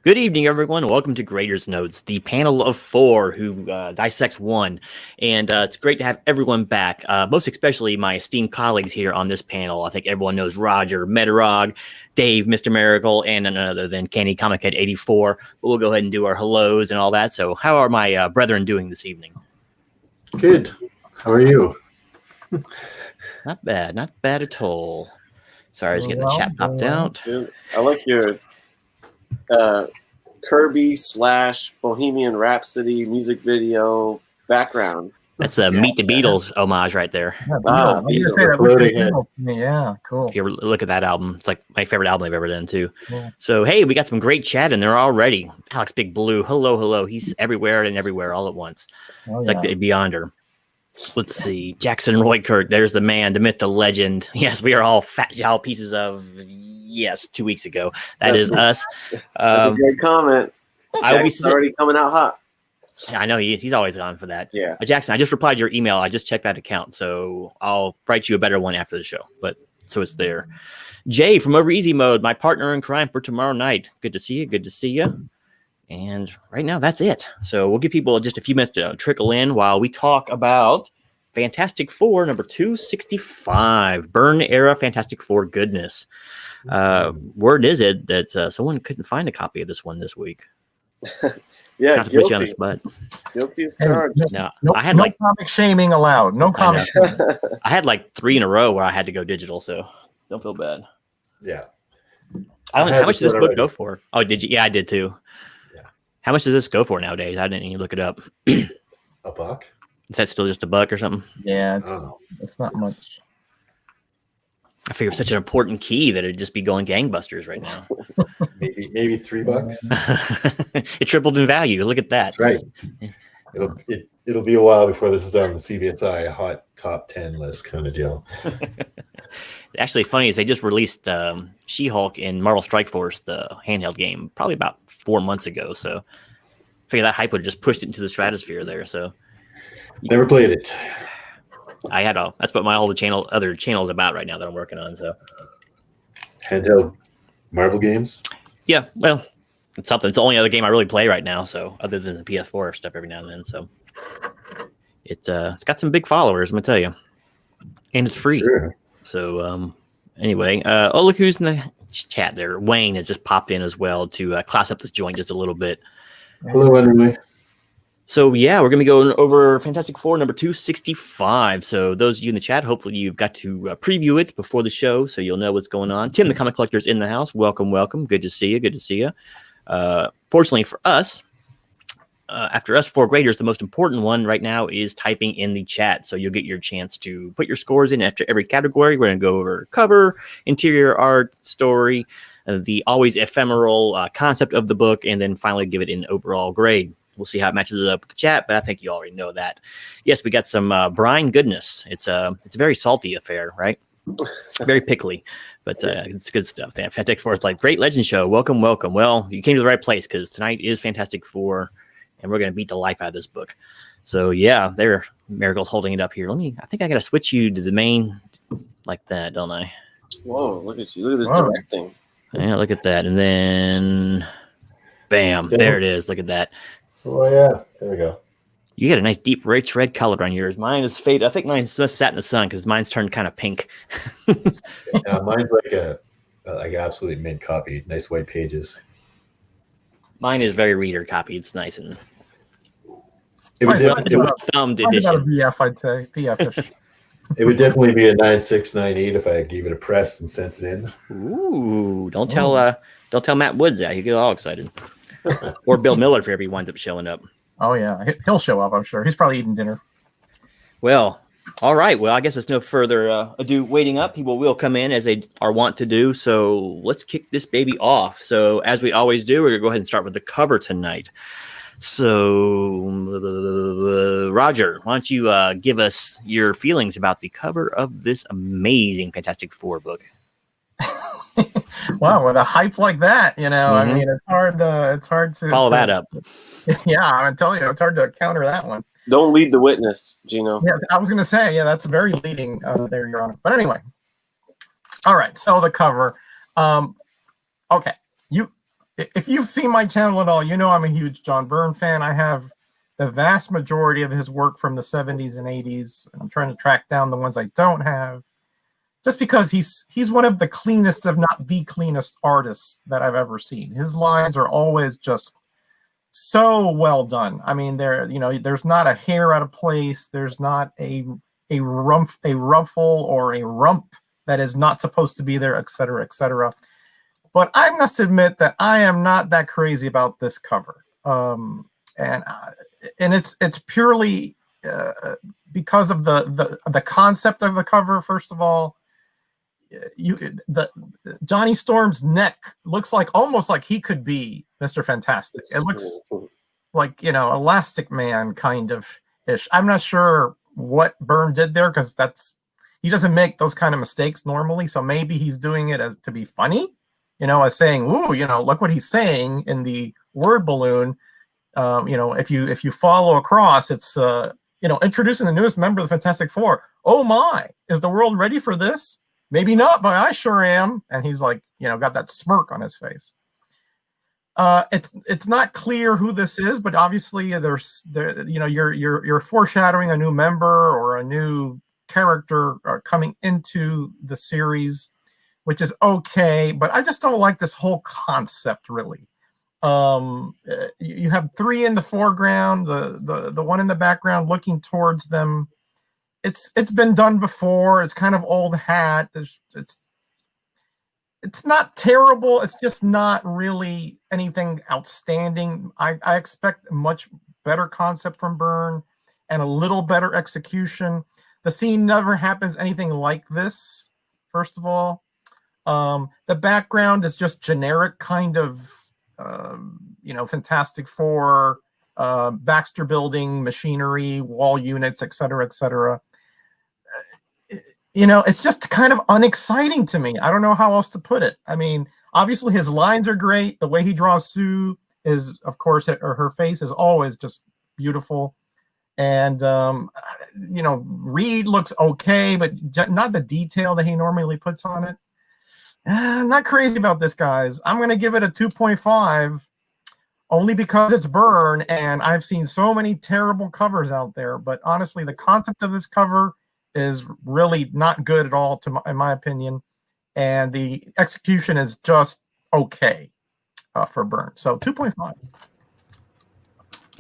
Good evening, everyone. Welcome to Graders Notes, the panel of four who dissects one. And it's great to have everyone back, most especially my esteemed colleagues here on this panel. I think everyone knows Roger, Metarog, Dave, Mister Miracle, and none other than Kenny, ComicHead84. But we'll go ahead and do our hellos and all that. So how are my brethren doing this evening? Good. How are you? Not bad. Not bad at all. Sorry, I was getting the chat popped out. I like your Kirby / Bohemian Rhapsody music video background. That's a Meet the Beatles homage right there. Yeah, cool. If you ever look at that album, it's like my favorite album I've ever done too. Yeah. So, hey, we got some great chat in there already. Alex Big Blue, hello. He's everywhere and everywhere all at once. It's like the Beyonder. Let's see. Jackson Roy Kirk, there's the man, the myth, the legend. Yes, we are all fat jowl pieces of... Yes, 2 weeks ago. That's us. That's a great comment. Jackson's already coming out hot. Yeah, I know he's always on for that. Yeah. Jackson, I just replied to your email. I just checked that account, so I'll write you a better one after the show. But so it's there. Jay from Over Easy Mode, my partner in crime for tomorrow night. Good to see you. Good to see you. And right now, that's it. So we'll give people just a few minutes to trickle in while we talk about Fantastic Four number 265, Burn era Fantastic Four goodness. Word is it that someone couldn't find a copy of this one this week. Yeah, not to put you on the spot. Guilty as charged. No, I had no comic shaming allowed. No comic shaming. I had like 3 in a row where I had to go digital, so don't feel bad. Yeah. I don't know how much does this book go for. Oh, did you? Yeah, I did too. Yeah. How much does this go for nowadays? I didn't even look it up. $1? Is that still just $1 or something? Yeah, it's not much. I figure it's such an important key that it'd just be going gangbusters right now. maybe $3. It tripled in value. Look at that. That's right. It'll be a while before this is on the CBSI hot top 10 list kind of deal. Actually, funny is they just released She-Hulk in Marvel Strike Force, the handheld game, probably about 4 months ago. So I figure that hype would have just pushed it into the stratosphere there. So never played it. I had that's what my other channel is about right now that I'm working on. So handheld Marvel games. Yeah, well, it's something. It's the only other game I really play right now. So other than the PS4 stuff every now and then. So it's got some big followers. I'm gonna tell you, and it's free. Sure. So anyway, oh look who's in the chat there. Wayne has just popped in as well to class up this joint just a little bit. Hello, Emily. So, yeah, we're going to be going over Fantastic Four number 265. So those of you in the chat, hopefully you've got to preview it before the show so you'll know what's going on. Tim, the comic collector, is in the house. Welcome. Good to see you. Fortunately for us, after us four graders, the most important one right now is typing in the chat. So you'll get your chance to put your scores in after every category. We're going to go over cover, interior art, story, the always ephemeral concept of the book, and then finally give it an overall grade. We'll see how it matches up with the chat, but I think you already know that. Yes, we got some brine goodness. It's a very salty affair, right? Very pickly, but it's good stuff. Fantastic Four is like great legend show. Welcome. Well, you came to the right place because tonight is Fantastic Four, and we're going to beat the life out of this book. So yeah, there, Miracle's holding it up here. I think I got to switch you to the main like that, don't I? Whoa, look at you. Look at this directing. Yeah, look at that. And then, bam, there it is. Look at that. Oh, yeah. There we go. You got a nice deep rich red color on yours. Mine is faded. I think mine's just sat in the sun because mine's turned kind of pink. Mine's like absolutely mint copy. Nice white pages. Mine is very reader copy. It's nice and it's a thumbed edition. VF, I'd say. VF-ish. It would definitely be a 9698 if I gave it a press and sent it in. Ooh, don't tell Matt Woods that. He'd get all excited. Or Bill Miller if he winds up showing up. Oh yeah, he'll show up. I'm sure he's probably eating dinner. Well, all right. Well, I guess it's no further ado waiting up. People will come in as they are wont to do. So let's kick this baby off. So as we always do, we're gonna go ahead and start with the cover tonight. So Roger, why don't you give us your feelings about the cover of this amazing Fantastic Four book? Wow, with a hype like that, I mean, it's hard to follow that up. Yeah, I'm telling you, it's hard to counter that one. Don't lead the witness, Gino. Yeah, I was going to say, that's very leading there, Your Honor. But anyway, all right. So the cover, okay, if you've seen my channel at all, you know I'm a huge John Byrne fan. I have the vast majority of his work from the 70s and 80s. And I'm trying to track down the ones I don't have, just because he's one of the cleanest, if not the cleanest artists that I've ever seen. His lines are always just so well done. I mean, there's not a hair out of place. There's not a ruffle or a rump that is not supposed to be there, etc., etc. But I must admit that I am not that crazy about this cover, and it's purely because of the concept of the cover. First of all, Johnny Storm's neck looks like almost like he could be Mr. Fantastic. It looks like, Elastic Man kind of ish. I'm not sure what Byrne did there, because he doesn't make those kind of mistakes normally. So maybe he's doing it to be funny, as saying, "Ooh, look what he's saying in the word balloon." If you follow across, it's introducing the newest member of the Fantastic Four. Oh my, is the world ready for this? Maybe not, but I sure am. And he's like, got that smirk on his face. It's not clear who this is, but obviously you're foreshadowing a new member or a new character coming into the series, which is okay. But I just don't like this whole concept, really. You have three in the foreground, the one in the background looking towards them. It's been done before. It's kind of old hat. It's not terrible. It's just not really anything outstanding. I expect a much better concept from Byrne and a little better execution. The scene never happens anything like this, first of all. The background is just generic kind of, Fantastic Four, Baxter Building, machinery, wall units, etc., etc. It's just kind of unexciting to me. I don't know how else to put it. I mean, obviously his lines are great. The way he draws Sue is, of course, her face is always just beautiful. And, Reed looks okay, but not the detail that he normally puts on it. I'm not crazy about this, guys. I'm going to give it a 2.5, only because it's Byrne, and I've seen so many terrible covers out there. But honestly, the concept of this cover is really not good at all, in my opinion, and the execution is just okay for Byrne. So 2.5.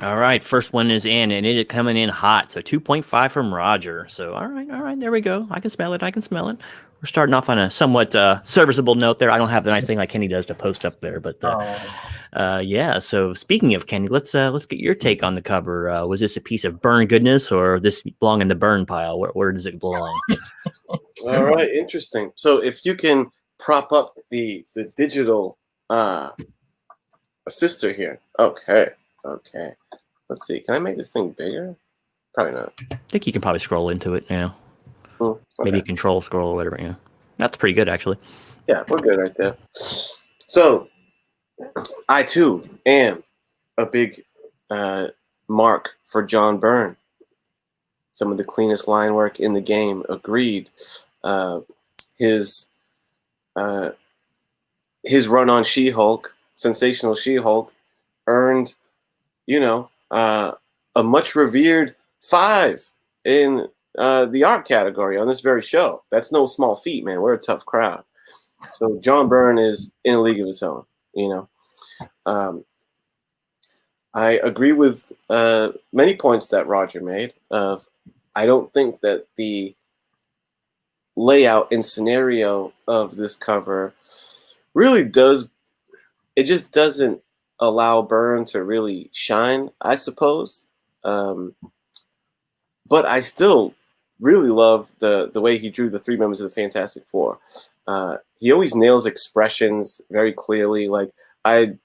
All right, first one is in, and it is coming in hot. So 2.5 from Roger. So all right, there we go. I can smell it. We're starting off on a somewhat serviceable note there. I don't have the nice thing like Kenny does to post up there, but yeah. So speaking of Kenny, let's get your take on the cover. Was this a piece of Byrne goodness, or this belong in the Byrne pile? Where does it belong? All right, interesting. So if you can prop up the digital assister here. Okay. Let's see. Can I make this thing bigger? Probably not. I think you can probably scroll into it now. Okay. Maybe control scroll or whatever. Yeah, that's pretty good actually. Yeah, we're good right there. So I too am a big mark for John Byrne. Some of the cleanest line work in the game. Agreed. His run on She-Hulk, Sensational She-Hulk, earned a much revered 5 in the art category on this very show. That's no small feat, man. We're a tough crowd. So John Byrne is in a league of his own. I agree with many points that Roger made. I don't think that the layout and scenario of this cover really does. It just doesn't allow Byrne to really shine, I suppose. But I still really love the way he drew the 3 members of the Fantastic Four. He always nails expressions very clearly. Like I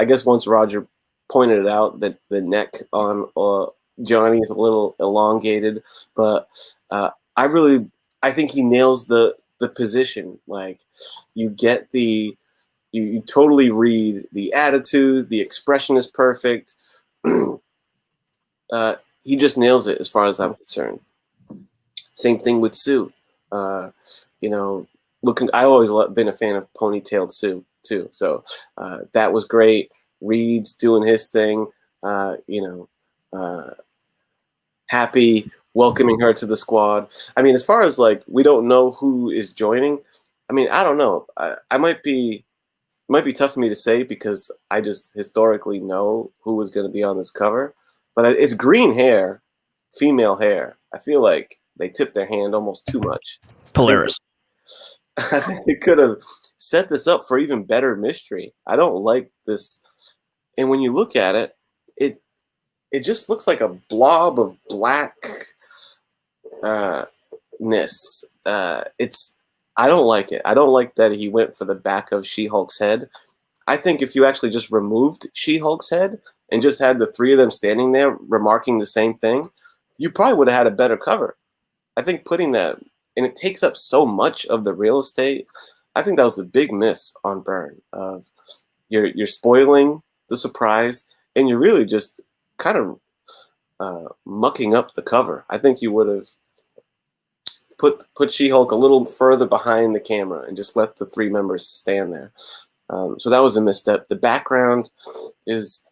guess once Roger pointed it out that the neck on Johnny is a little elongated, but I think he nails the position. Like you get you totally read the attitude, the expression is perfect. He just nails it as far as I'm concerned. Same thing with Sue. I've always been a fan of ponytailed Sue. too. So that was great. Reed's doing his thing. Happy welcoming her to the squad. I mean, as far as like we don't know who is joining. I mean, I don't know. I might be. It might be tough for me to say because I just historically know who was going to be on this cover, but it's green hair, female hair. I feel like they tipped their hand almost too much. Polaris. I think they could have set this up for even better mystery. I don't like this, and when you look at it, it just looks like a blob of blackness. I don't like it. I don't like that he went for the back of She-Hulk's head. I think if you actually just removed She-Hulk's head and just had the three of them standing there remarking the same thing, you probably would have had a better cover. I think putting that, and it takes up so much of the real estate. I think that was a big miss on Byrne. Of you're spoiling the surprise, and you're really just kind of mucking up the cover. I think you would have put She-Hulk a little further behind the camera and just let the three members stand there. So that was a misstep. The background is,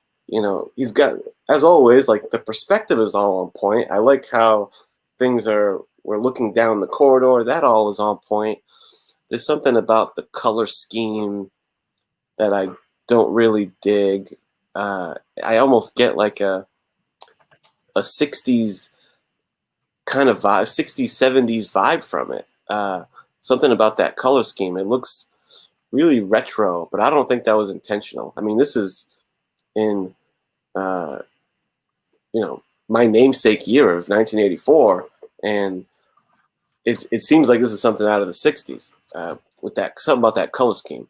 he's got, as always, like the perspective is all on point. I like how we're looking down the corridor. That all is on point. There's something about the color scheme that I don't really dig. I almost get like a 60s kind of vibe, 60s, 70s vibe from it. Something about that color scheme. It looks really retro, but I don't think that was intentional. I mean, this is in, my namesake year of 1984, and it seems like this is something out of the 60s with that, something about that color scheme.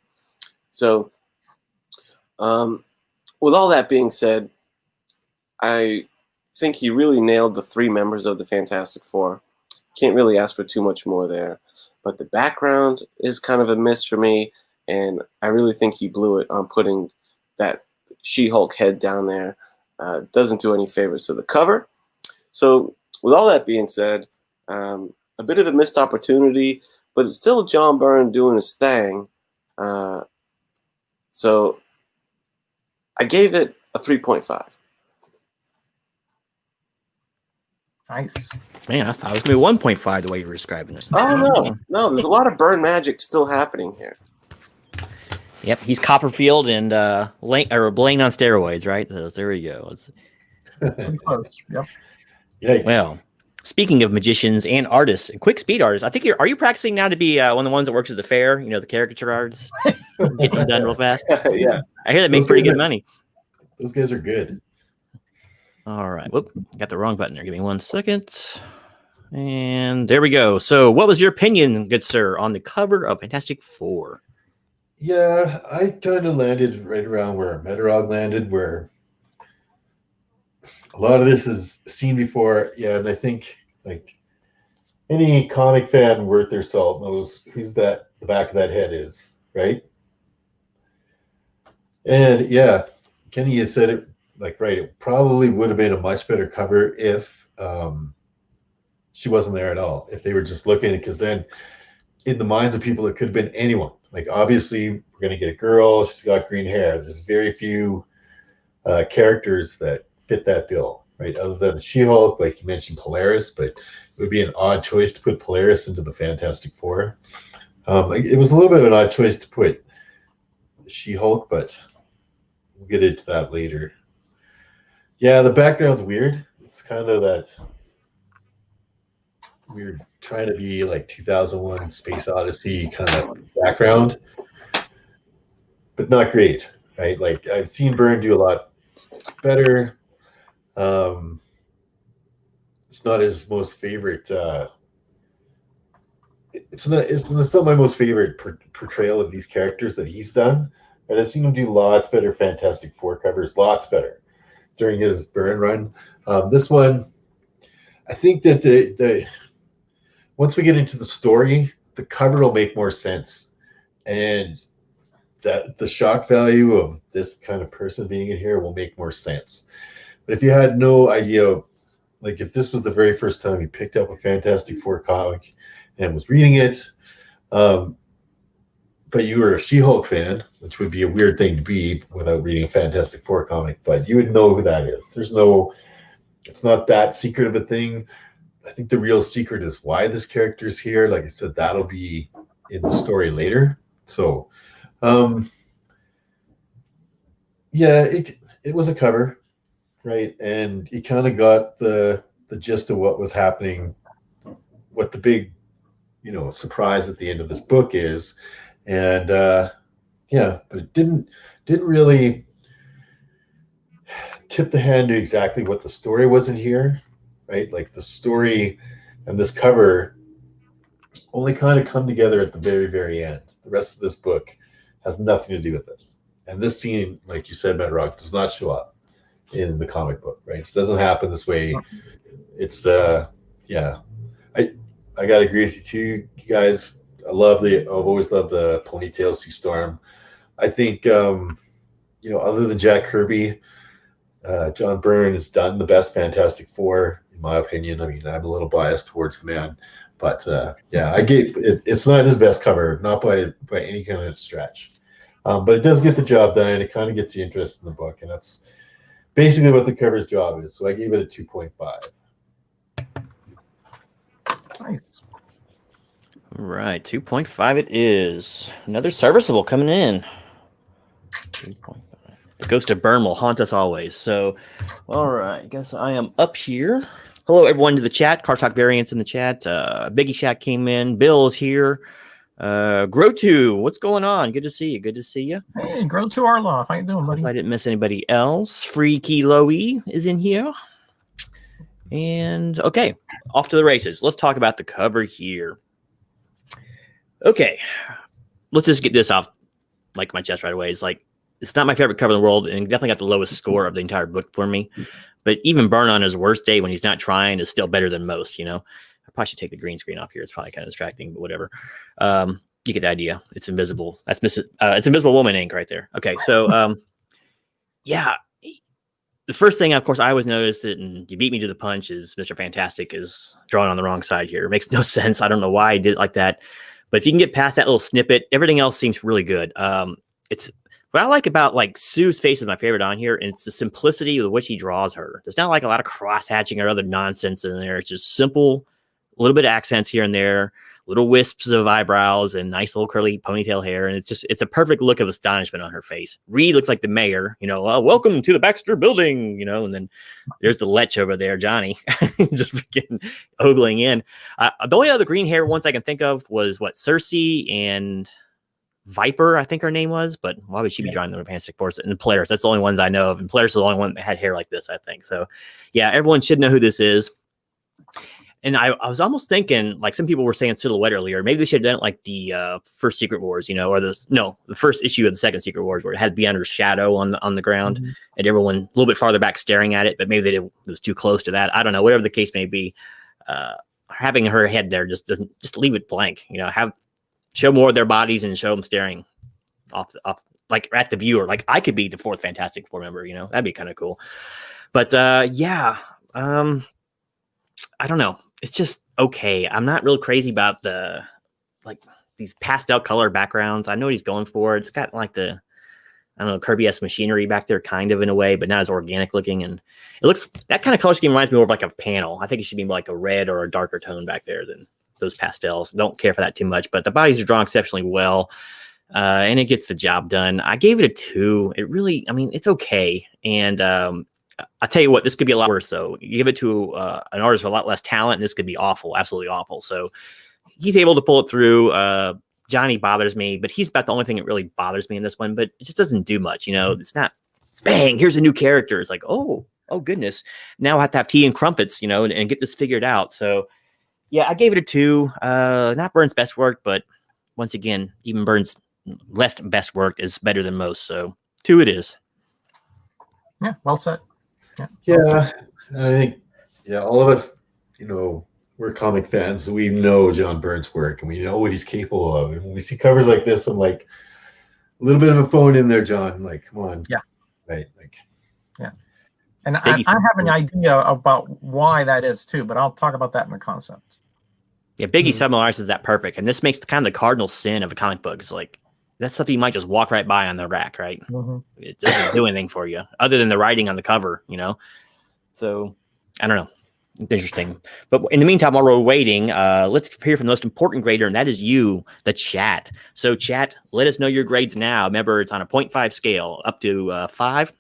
So, with all that being said, I think he really nailed the three members of the Fantastic Four. Can't really ask for too much more there. But the background is kind of a miss for me, and I really think he blew it on putting that She-Hulk head down there. Doesn't do any favors to the cover. So with all that being said, a bit of a missed opportunity, but it's still John Byrne doing his thing. So I gave it a 3.5. Nice. Man, I thought it was going to be 1.5 the way you were describing it. Oh, no, there's a lot of Byrne magic still happening here. Yep, he's Copperfield and Blaine on steroids, right? So there we go. Pretty close. Yep. Yikes. Well, speaking of magicians and artists, and quick speed artists, I think are you practicing now to be one of the ones that works at the fair? The caricature artists, get them done real fast. Yeah, I hear they make pretty good money. Those guys are good. All right. Whoop, got the wrong button there. Give me 1 second. And there we go. So what was your opinion, good sir, on the cover of Fantastic Four? Yeah, I kind of landed right around where Metarog landed, where a lot of this is seen before. Yeah, and I think like any comic fan worth their salt knows who's the back of that head is, right? And yeah, Kenny has said it like right. It probably would have been a much better cover if she wasn't there at all. If they were just looking, because then in the minds of people, it could have been anyone. Like obviously, we're gonna get a girl. She's got green hair. There's very few characters that fit that bill, right? Other than She-Hulk, like you mentioned, Polaris, but it would be an odd choice to put Polaris into the Fantastic Four. It was a little bit of an odd choice to put She-Hulk, but we'll get into that later. Yeah, the background's weird. It's kind of that weird trying to be like 2001 Space Odyssey kind of background, but not great, right? Like I've seen Byrne do a lot better. It's not his most favorite. It's not my most favorite portrayal of these characters that he's done. And I've seen him do lots better Fantastic Four covers, lots better during his Byrne run. This one, I think that the once we get into the story, the cover will make more sense, and that the shock value of this kind of person being in here will make more sense. But if you had no idea, like if this was the very first time you picked up a Fantastic Four comic and was reading it, Byrne but you were a She-Hulk fan, which would be a weird thing to be without reading a Fantastic Four comic, but you would know who that is. It's not that secret of a thing. I think the real secret is why this character is here. Like I said, that'll be in the story later. So, yeah, it was a cover, right? And you kind of got the gist of what was happening, what the big, surprise at the end of this book is. And yeah, but it didn't really tip the hand to exactly what the story was in here, right? Like the story and this cover only kind of come together at the very, very end. The rest of this book has nothing to do with this. And this scene, like you said, Metarog, does not show up in the comic book, right? It doesn't happen this way. It's yeah. I gotta agree with you too, you guys. I've always loved the ponytail Sue Storm. I think other than Jack Kirby, John Byrne has done the best Fantastic Four, in my opinion. I mean, I'm a little biased towards the man, but yeah, it's not his best cover, not by any kind of stretch. But it does get the job done, and it kind of gets you interested in the book, and that's basically what the cover's job is. So I gave it a 2.5. Nice. All right, 2.5 it is. Another serviceable coming in. 2.5. The ghost of Byrne will haunt us always. So, all right, I guess I am up here. Hello, everyone to the chat. Car Talk Variants in the chat. Biggie Shack came in. Bill is here. Grotu, what's going on? Good to see you. Good to see you. Hey, Grotu Arloff. How you doing, buddy? I didn't miss anybody else. Freaky Loey is in here. And okay, off to the races. Let's talk about the cover here. Okay, let's just get this off like my chest right away. It's not my favorite cover in the world, and definitely got the lowest score of the entire book for me. But even Byrne on his worst day when he's not trying is still better than most, I probably should take the green screen off here. It's probably kind of distracting, but whatever. You get the idea. It's invisible. It's Invisible Woman ink right there. Okay, so yeah. The first thing, of course, I always noticed that, and you beat me to the punch, is Mr. Fantastic is drawn on the wrong side here. It makes no sense. I don't know why I did it like that. But if you can get past that little snippet, everything else seems really good. It's what I like about Sue's face is my favorite on here, and it's the simplicity with which he draws her. There's not a lot of cross hatching or other nonsense in there. It's just simple, a little bit of accents here and there, little wisps of eyebrows and nice little curly ponytail hair. And it's a perfect look of astonishment on her face. Reed looks like the mayor, welcome to the Baxter building, and then there's the lech over there, Johnny, just freaking ogling in. The only other green hair ones I can think of was Cersei and Viper, I think her name was, but why would she be drawing the Fantastic Four? And Polaris, that's the only ones I know of. And Polaris is the only one that had hair like this, I think. So yeah, everyone should know who this is. And I was almost thinking, some people were saying Silhouette earlier, maybe they should have done it the first Secret Wars, or the first issue of the second Secret Wars, where it had to be under shadow on the ground, and everyone a little bit farther back staring at it, but maybe it was too close to that. I don't know, whatever the case may be. Having her head there just leave it blank, show more of their bodies and show them staring off at the viewer. I could be the fourth Fantastic Four member, that'd be kind of cool. But yeah, I don't know. It's just okay. I'm not real crazy about the these pastel color backgrounds. I know what he's going for. It's got the Kirby-esque machinery back there, kind of in a way, but not as organic looking. And it looks, that kind of color scheme reminds me more of a panel. I think it should be more a red or a darker tone back there than those pastels. Don't care for that too much, but the bodies are drawn exceptionally well. And it gets the job done. I gave it a 2. It really, it's okay. And I'll tell you what, this could be a lot worse. So you give it to an artist with a lot less talent, and this could be awful, absolutely awful. So he's able to pull it through. Johnny bothers me, but he's about the only thing that really bothers me in this one, but it just doesn't do much. It's not bang, here's a new character. It's oh goodness. Now I have to have tea and crumpets, and get this figured out. So yeah, I gave it a 2. Not Byrne's best work, but once again, even Byrne's less best work is better than most. So 2 it is. Yeah, well said. Yeah, and I think, all of us, we're comic fans, so we know John Byrne's work, and we know what he's capable of. And when we see covers like this, I'm a little bit of a phone in there, John. Come on. Yeah. Right. Yeah. And I have an idea about why that is, too, but I'll talk about that in the concept. Yeah, Biggie Submarines is that perfect. And this makes the cardinal sin of a comic book. It's that's something you might just walk right by on the rack, right? Mm-hmm. It doesn't do anything for you other than the writing on the cover, you know? So I don't know. Interesting. But in the meantime, while we're waiting, let's hear from the most important grader, and that is you, the chat. So chat, let us know your grades now. Remember, it's on a 0.5 scale up to 5.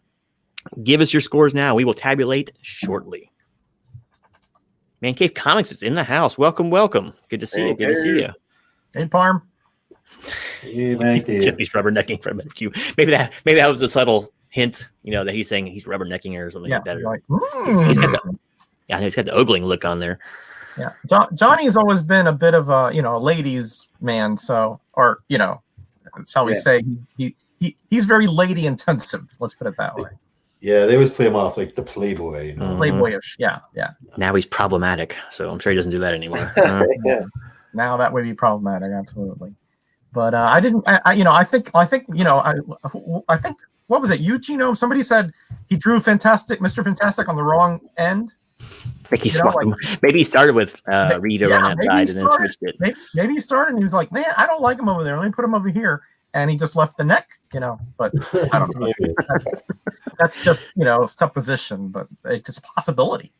Give us your scores now. We will tabulate shortly. Man Cave Comics is in the house. Welcome, welcome. Good to see you. Good to see you. Hey, Parm. Hey, man, He's rubbernecking from FQ. Maybe that was a subtle hint, you know, that he's saying he's rubbernecking or something like that. Like, he's got the ogling look on there. Yeah, Johnny's always been a bit of a ladies' man. So, or shall we say he's very lady intensive. Let's put it that way. Yeah, they always play him off like the playboy. Playboyish. Yeah. Now he's problematic, so I'm sure he doesn't do that anymore. Yeah. Now that would be problematic, absolutely. But I think what was it? You, Gino? Somebody said he drew Mr. Fantastic on the wrong end. Maybe he started with Rita on that side and then switched it. Maybe he started and he was like, man, I don't like him over there. Let me put him over here. And he just left the neck, but I don't know. That's just, supposition, but it's just a possibility.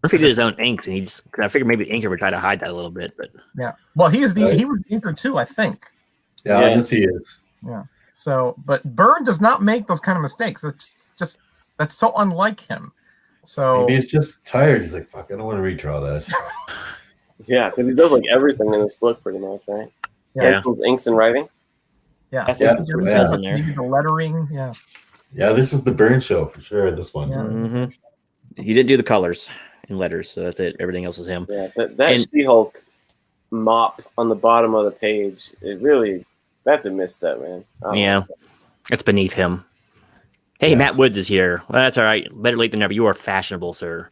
Or if he did his own inks and I figured maybe the inker would try to hide that a little bit, but yeah. Well, he was the inker too, I think. Yeah, I guess he is. Yeah. So, but Byrne does not make those kind of mistakes. It's just that's so unlike him. So maybe he's just tired. He's like, fuck, I don't want to redraw that. Yeah, because he does like everything in this book pretty much, right? Yeah. Those inks and writing. Yeah. I think in there. Maybe the lettering. Yeah. Yeah, this is the Byrne show for sure. This one. Yeah. Mm-hmm. He didn't do the colors in letters, so that's it. Everything else is him. Yeah, that She-Hulk mop on the bottom of the page, that's a misstep, man. Yeah, it's beneath him. Hey, Matt Woods is here. Well, that's all right. Better late than never. You are fashionable, sir.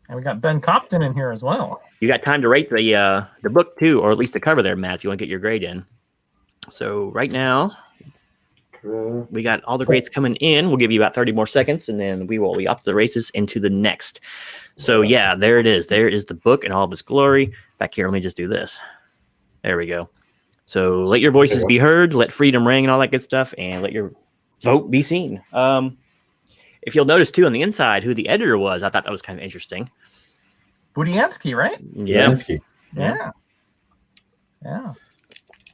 And we got Ben Copton in here as well. You got time to rate the book too, or at least the cover there, Matt, if you want to get your grade in. So right now, we got all the grades coming in. We'll give you about 30 more seconds, and then we will be off to the races into the next. So yeah, there it is. There is the book in all of its glory. Back here, let me just do this. There we go. So let your voices be heard, let freedom ring and all that good stuff, and let your vote be seen. If you'll notice too on the inside who the editor was, I thought that was kind of interesting. Budiansky, right? Yeah. Budiansky. Yeah.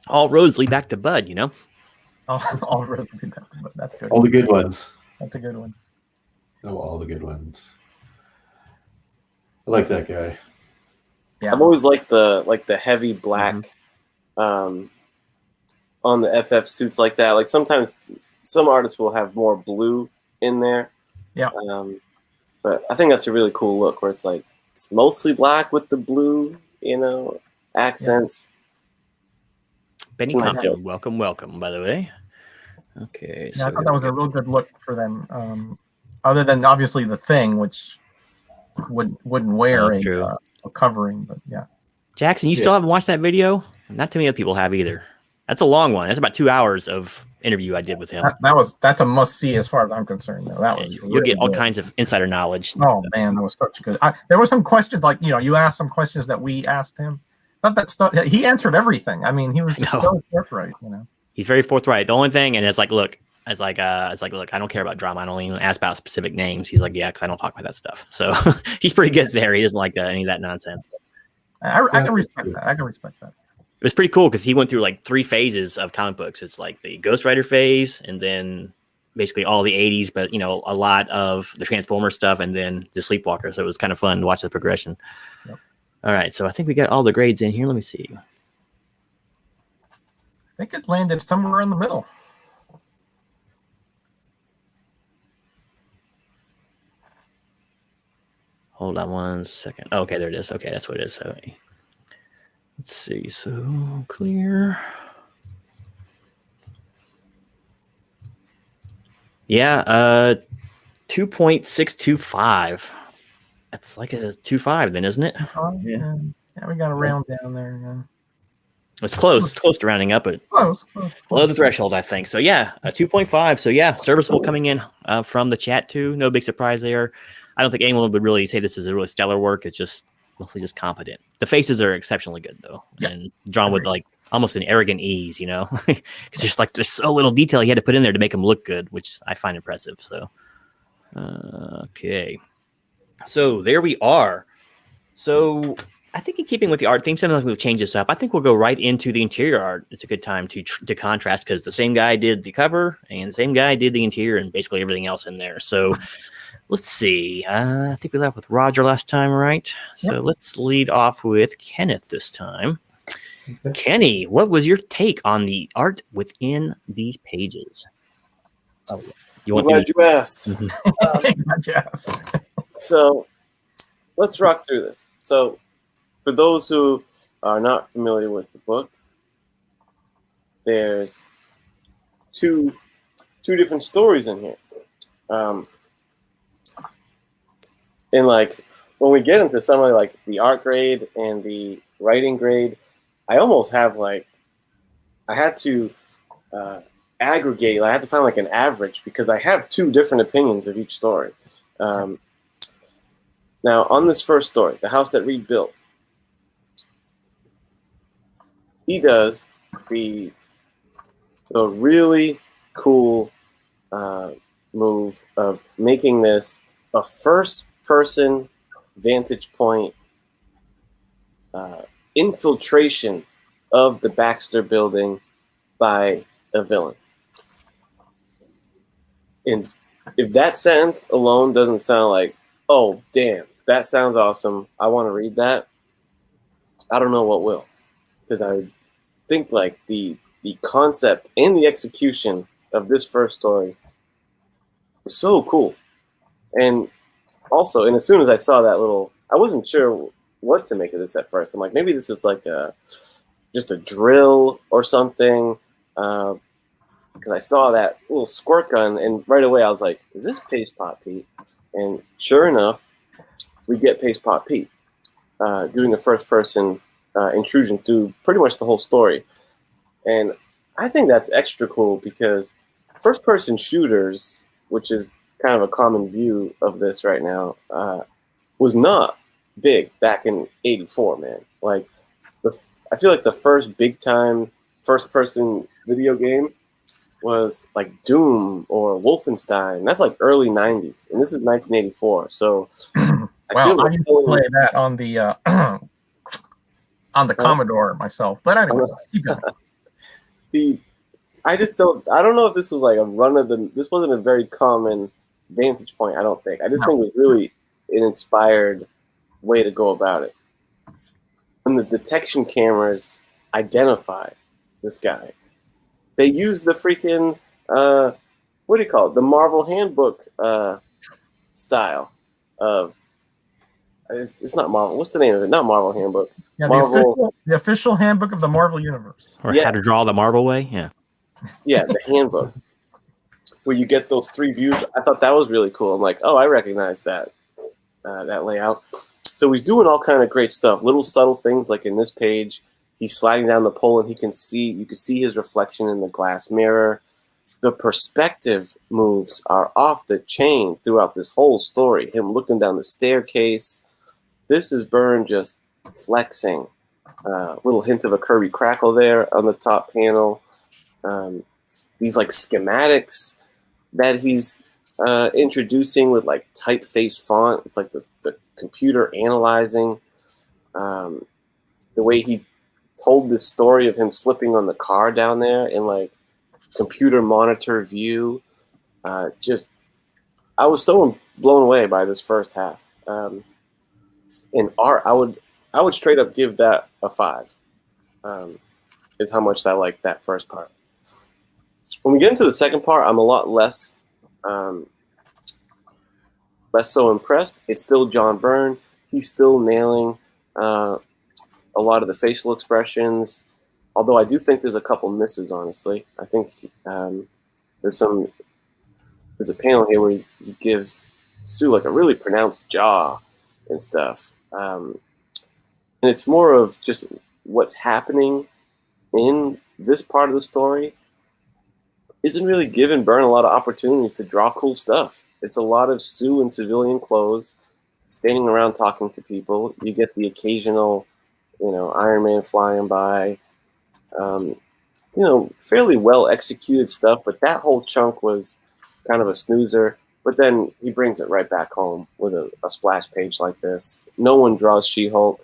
All roads lead back to Bud, All roads lead back to Bud. That's good. All the good ones. That's a good one. Oh, all the good ones. I like that guy. Yeah. I've always liked the heavy black on the FF suits like that. Like sometimes some artists will have more blue in there. Yeah. But I think that's a really cool look where it's mostly black with the blue, accents. Benny Compton, welcome, by the way. Okay. Yeah, I thought that was a real good look for them. Other than obviously the Thing, which wouldn't wear a covering, but yeah. Jackson, you still haven't watched that video? Not too many other people have either. That's a long one. That's about 2 hours of interview I did with him. That's a must see as far as I'm concerned. Though. That was you'll get all kinds of insider knowledge. Oh man, that was such good. There were some questions you asked some questions that we asked him. Not that stuff. He answered everything. I mean, he was just so forthright. He's very forthright. The only thing, and it's like, look, I don't care about drama. I don't even ask about specific names. He's like, yeah, because I don't talk about that stuff. So he's pretty good there. He doesn't like any of that nonsense. I can respect that. I can respect that. It was pretty cool because he went through 3 phases of comic books. It's like the Ghost Rider phase, and then basically all the 80s, but a lot of the Transformer stuff, and then the Sleepwalker. So it was kind of fun to watch the progression. Yep. All right, so I think we got all the grades in here. Let me see. I think it landed somewhere in the middle. Hold on 1 second. Oh, okay, there it is. Okay, that's what it is. So let's see. So clear. Yeah, 2.625. That's like a 2.5 then, isn't it? Yeah, we got a round down there. Yeah. It's close. It's close to rounding up, but close. Below the threshold, I think. So yeah, a 2.5. So yeah, serviceable coming in from the chat too. No big surprise there. I don't think anyone would really say this is a really stellar work. It's just mostly just competent. The faces are exceptionally good though, and drawn with a almost an arrogant ease, you know, because there's so little detail he had to put in there to make him look good, which I find impressive. So, okay, so there we are. So I think in keeping with the art theme, sometimes we'll change this up. I think we'll go right into the interior art. It's a good time to contrast because the same guy did the cover and the same guy did the interior and basically everything else in there. So let's see. I think we left with Roger last time, right? So let's lead off with Kenneth this time. Okay. Kenny, what was your take on the art within these pages? I'm glad you asked. Glad you asked. So let's rock through this. So for those who are not familiar with the book, there's two different stories in here. And like when we get into some of like the art grade and the writing grade, I almost have like I had to aggregate. I had to find like an average because I have two different opinions of each story. Now on this first story, The House That Reed Built, he does the really cool move of making this a first-person vantage point infiltration of the Baxter building by a villain. And if that sentence alone doesn't sound like, oh, damn, that sounds awesome, I want to read that, I don't know what will. Because I think like the concept and the execution of this first story was so cool. And also, and as soon as I saw that little, I wasn't sure what to make of this at first. I'm like, maybe this is like just a drill or something. Because I saw that little squirt gun, and right away I was like, is this Paste Pot Pete? And sure enough, we get Paste Pot Pete doing a first-person intrusion through pretty much the whole story. And I think that's extra cool because first-person shooters, which is kind of a common view of this right now, was not big back in '84, man. Like, I feel like the first big-time first-person video game was like Doom or Wolfenstein. That's like early '90s, and this is 1984. So, well, I used to play that on the Commodore myself. But anyway, keep going. I don't know if this was like a this wasn't a very common vantage point, I don't think. I just think it was really an inspired way to go about it. When the detection cameras identify this guy, they use the freaking, what do you call it? The Marvel Handbook style of, it's not Marvel. What's the name of it? Not Marvel Handbook. Yeah, Marvel, the official handbook of the Marvel Universe. Or How to Draw the Marvel Way, yeah. Yeah, the handbook. Where you get those three views. I thought that was really cool. I'm like, oh, I recognize that layout. So he's doing all kind of great stuff. Little subtle things like in this page, he's sliding down the pole and you can see his reflection in the glass mirror. The perspective moves are off the chain throughout this whole story. Him looking down the staircase. This is Byrne just flexing. Little hint of a Kirby crackle there on the top panel. These like schematics that he's introducing with like typeface font. It's like the computer analyzing. The way he told this story of him slipping on the car down there in like computer monitor view. I was so blown away by this first half. In art, I would straight up give that a 5. Is how much I like that first part. When we get into the second part, I'm a lot less so impressed. It's still John Byrne. He's still nailing a lot of the facial expressions. Although I do think there's a couple misses, honestly. I think there's a panel here where he gives Sue like a really pronounced jaw and stuff. And it's more of just what's happening in this part of the story isn't really giving Byrne a lot of opportunities to draw cool stuff. It's a lot of Sue in civilian clothes, standing around talking to people. You get the occasional, Iron Man flying by. Fairly well executed stuff, but that whole chunk was kind of a snoozer. But then he brings it right back home with a splash page like this. No one draws She-Hulk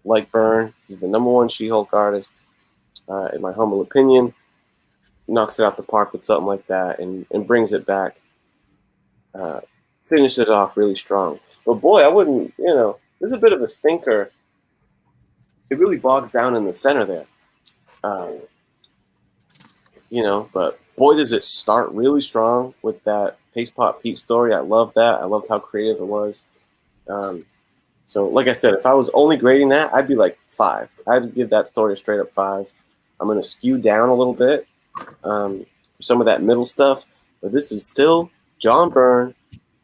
like Byrne. He's the #1 She-Hulk artist, in my humble opinion. Knocks it out the park with something like that and brings it back. Finishes it off really strong. But boy, I wouldn't, there's a bit of a stinker. It really bogs down in the center there. But boy, does it start really strong with that Paste Pot Pete story. I love that. I loved how creative it was. So like I said, if I was only grading that, I'd be like 5. I'd give that story a straight up 5. I'm going to skew down a little bit for some of that middle stuff. But this is still John Byrne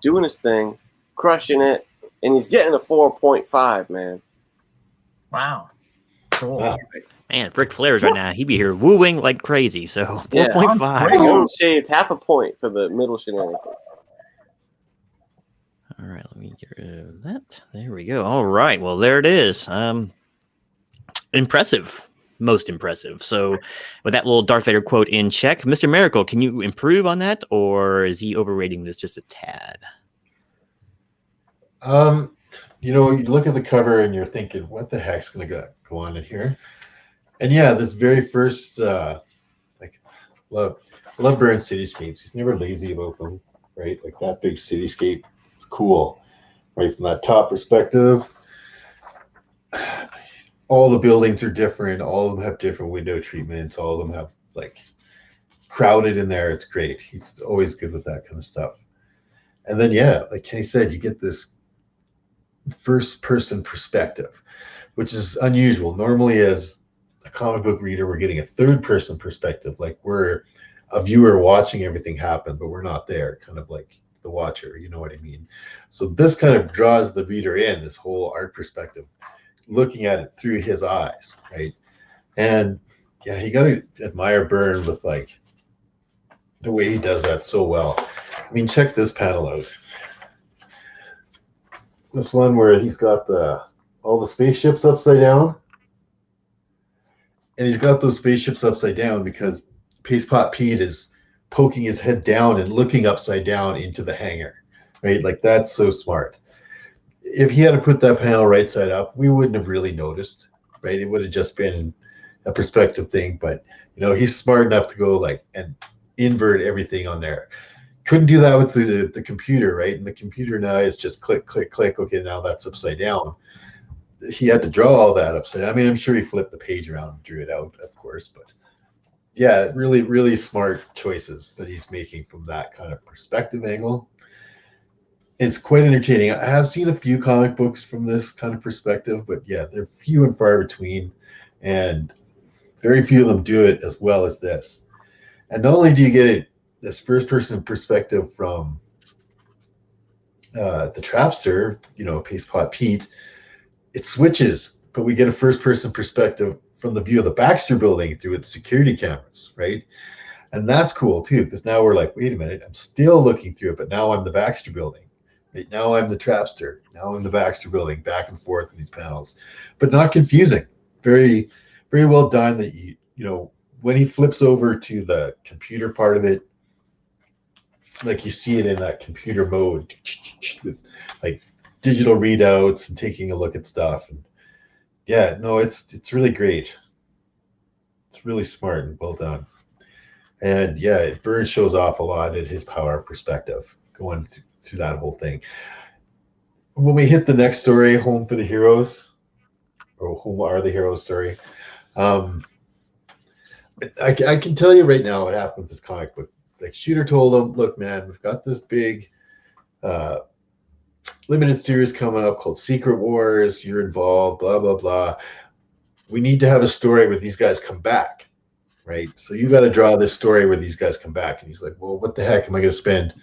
doing his thing, crushing it, and he's getting a 4.5, man. Wow. Cool. Wow. Man, Ric Flair's right now. He'd be here wooing like crazy. So 4.5. I only shaved half a point for the middle shenanigans. All right, let me get rid of that. There we go. All right, well, there it is. Impressive. Most impressive. So with that little Darth Vader quote in check, Mr. Miracle, can you improve on that, or is he overrating this just a tad? You look at the cover and you're thinking, what the heck's going to go on in here? And yeah, this very first, love Byrne cityscapes. He's never lazy about them, right? Like that big cityscape is cool, right? From that top perspective, all the buildings are different. All of them have different window treatments. All of them have like crowded in there. It's great. He's always good with that kind of stuff. And then, yeah, like Kenny said, you get this first person perspective, which is unusual. Normally, as a comic book reader, we're getting a third person perspective, like we're a viewer watching everything happen, but we're not there, kind of like the watcher, you know what I mean? So this kind of draws the reader in, this whole art perspective, looking at it through his eyes, right? And yeah, you got to admire Byrne with like the way he does that so well. I mean, check this panel out. This one where he's got all the spaceships upside down. And he's got those spaceships upside down because Paste Pot Pete is poking his head down and looking upside down into the hangar, right? Like that's so smart. If he had to put that panel right side up, we wouldn't have really noticed, right? It would have just been a perspective thing. But he's smart enough to go like and invert everything on there. Couldn't do that with the computer, right? And the computer now is just click, click, click. Okay, now that's upside down. He had to draw all that upside down. I mean, I'm sure he flipped the page around and drew it out, of course. But yeah, really, really smart choices that he's making from that kind of perspective angle. It's quite entertaining. I have seen a few comic books from this kind of perspective, but yeah, they're few and far between, and very few of them do it as well as this. And not only do you get this first-person perspective from the Trapster, Paste Pot Pete, it switches, but we get a first-person perspective from the view of the Baxter building through its security cameras, right? And that's cool too, because now we're like, wait a minute, I'm still looking through it, but now I'm the Baxter building. Right? Now I'm the Trapster. Now I'm the Baxter building, back and forth in these panels, but not confusing. Very, very well done. That when he flips over to the computer part of it, like you see it in that computer mode, with like digital readouts and taking a look at stuff. And yeah, no, it's really great. It's really smart and well done. And yeah, Byrne shows off a lot at his power perspective going through that whole thing. When we hit the next story, Home for the Heroes, or Whom Are the Heroes, sorry. I can tell you right now what happened with this comic book. Like Shooter told him, look, man, we've got this big limited series coming up called Secret Wars. You're involved, blah, blah, blah. We need to have a story where these guys come back, right? So you got to draw this story where these guys come back. And he's like, well, what the heck am I going to spend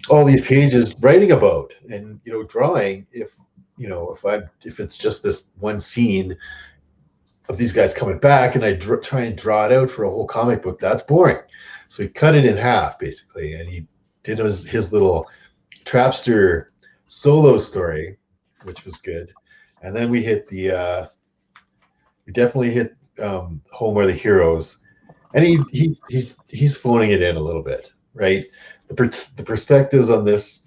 all these pages writing about and drawing if it's just this one scene of these guys coming back and I try and draw it out for a whole comic book? That's boring. So he cut it in half basically, and he did his little Trapster solo story, which was good. And then we hit we definitely hit Home Where the Heroes, and he's phoning it in a little bit, right? The perspectives on this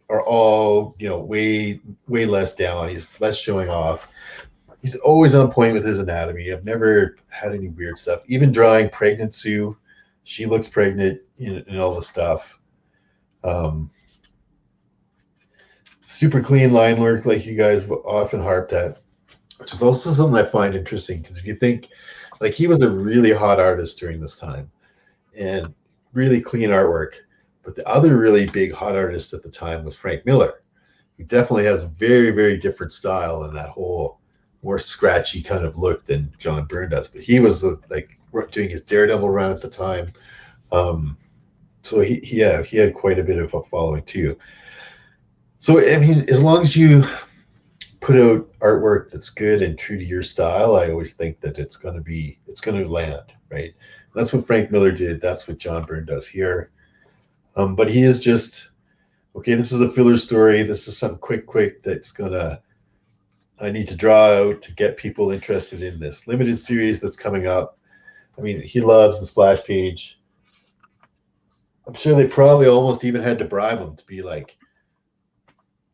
are all, you know, way less down. He's less showing off. He's always on point with his anatomy. I've never had any weird stuff. Even drawing pregnant Sue, she looks pregnant in all the stuff. Super clean line work, like you guys often harped at, which is also something I find interesting, because if you think, like, he was a really hot artist during this time and really clean artwork, but the other really big hot artist at the time was Frank Miller, who definitely has a very, very different style and that whole more scratchy kind of look than John Byrne does. But he was like doing his Daredevil run at the time. So he had quite a bit of a following too. So, I mean, as long as you put out artwork that's good and true to your style, I always think that it's going to land, right? That's what Frank Miller did. That's what John Byrne does here. But he is just, okay, this is a filler story. This is something quick that's I need to draw out to get people interested in this limited series that's coming up. I mean, he loves the splash page. I'm sure they probably almost even had to bribe him to be like,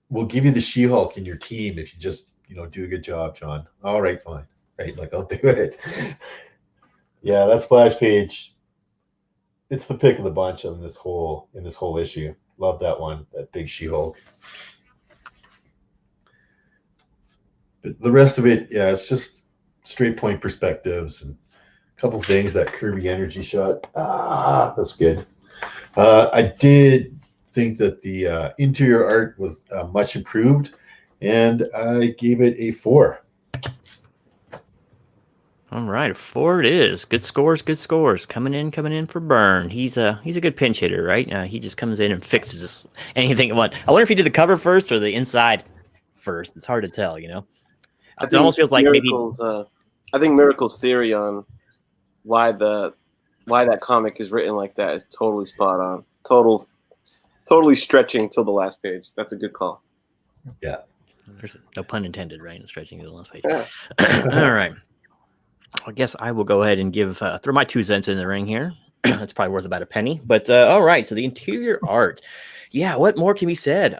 we'll give you the She-Hulk in your team if you just, you know, do a good job, John. All right, fine. Right, like, I'll do it. Yeah, that splash page, it's the pick of the bunch in this whole issue. Love that one, that big She-Hulk. But the rest of it, yeah, it's just straight point perspectives and a couple things. That Kirby energy shot, that's good. I did think that the interior art was much improved, and I gave it a 4. All right, 4 it is. Good scores. Coming in for Byrne. He's a good pinch hitter, right? He just comes in and fixes anything at once. I wonder if he did the cover first or the inside first. It's hard to tell, you know. It almost feels like maybe. I think Miracle's theory on why that comic is written like that is totally spot on. Totally stretching till the last page. That's a good call. Yeah. There's no pun intended, right? Stretching to the last page. Yeah. All right. I guess I will go ahead and throw my 2 cents in the ring here. It's probably worth about a penny. But all right. So the interior art. Yeah. What more can be said?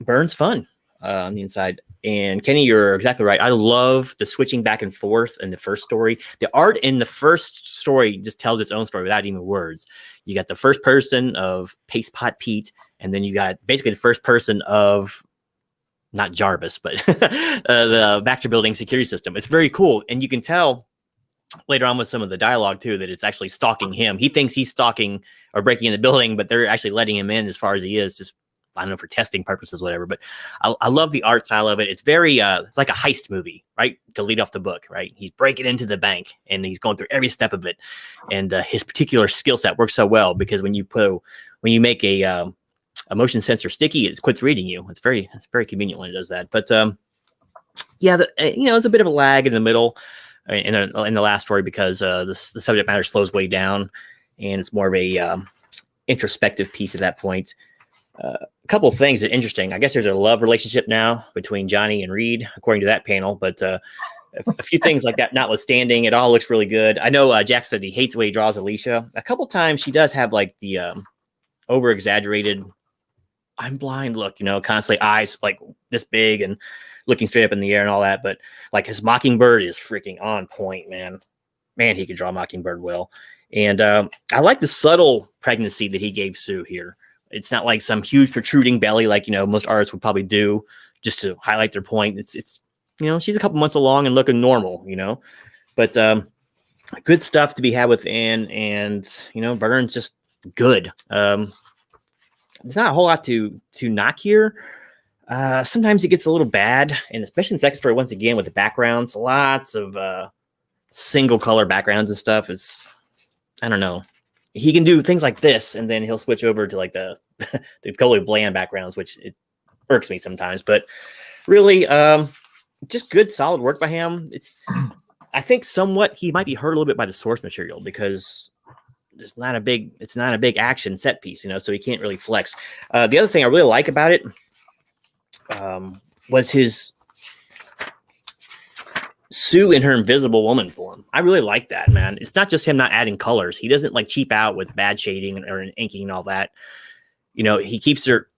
Byrne's fun on the inside. And Kenny, you're exactly right. I love the switching back and forth in the first story. The art in the first story just tells its own story without even words. You got the first person of Paste Pot Pete, and then you got basically the first person of not Jarvis, but the Baxter Building security system. It's very cool. And you can tell later on with some of the dialogue too, that it's actually stalking him. He thinks he's stalking or breaking in the building, but they're actually letting him in as far as he is, just, I don't know, for testing purposes, whatever. But I love the art style of it. It's very, it's like a heist movie, right? To lead off the book, right? He's breaking into the bank and he's going through every step of it. And his particular skill set works so well because when you make a motion sensor sticky, it quits reading you. It's very convenient when it does that. But yeah, it's a bit of a lag in the middle in the last story because the subject matter slows way down and it's more of a introspective piece at that point. A couple of things that are interesting. I guess there's a love relationship now between Johnny and Reed, according to that panel. But a few things like that notwithstanding, it all looks really good. I know Jack said he hates the way he draws Alicia. A couple times she does have like the over-exaggerated, I'm blind look, constantly eyes like this big and looking straight up in the air and all that. But like his Mockingbird is freaking on point, man. Man, he can draw Mockingbird well. And I like the subtle pregnancy that he gave Sue here. It's not like some huge protruding belly like, most artists would probably do just to highlight their point. It's she's a couple months along and looking normal, but good stuff to be had within. And, Byrne's just good. There's not a whole lot to knock here. Sometimes it gets a little bad, and especially in the second story, once again, with the backgrounds, lots of single color backgrounds and stuff. I don't know. He can do things like this, and then he'll switch over to like the totally bland backgrounds, which it irks me sometimes. But really, just good, solid work by him. I think somewhat he might be hurt a little bit by the source material because it's not a big action set piece, so he can't really flex. The other thing I really like about it was his Sue in her Invisible Woman form. I really like that, man. It's not just him not adding colors. He doesn't like cheap out with bad shading or inking and all that. You know, he keeps her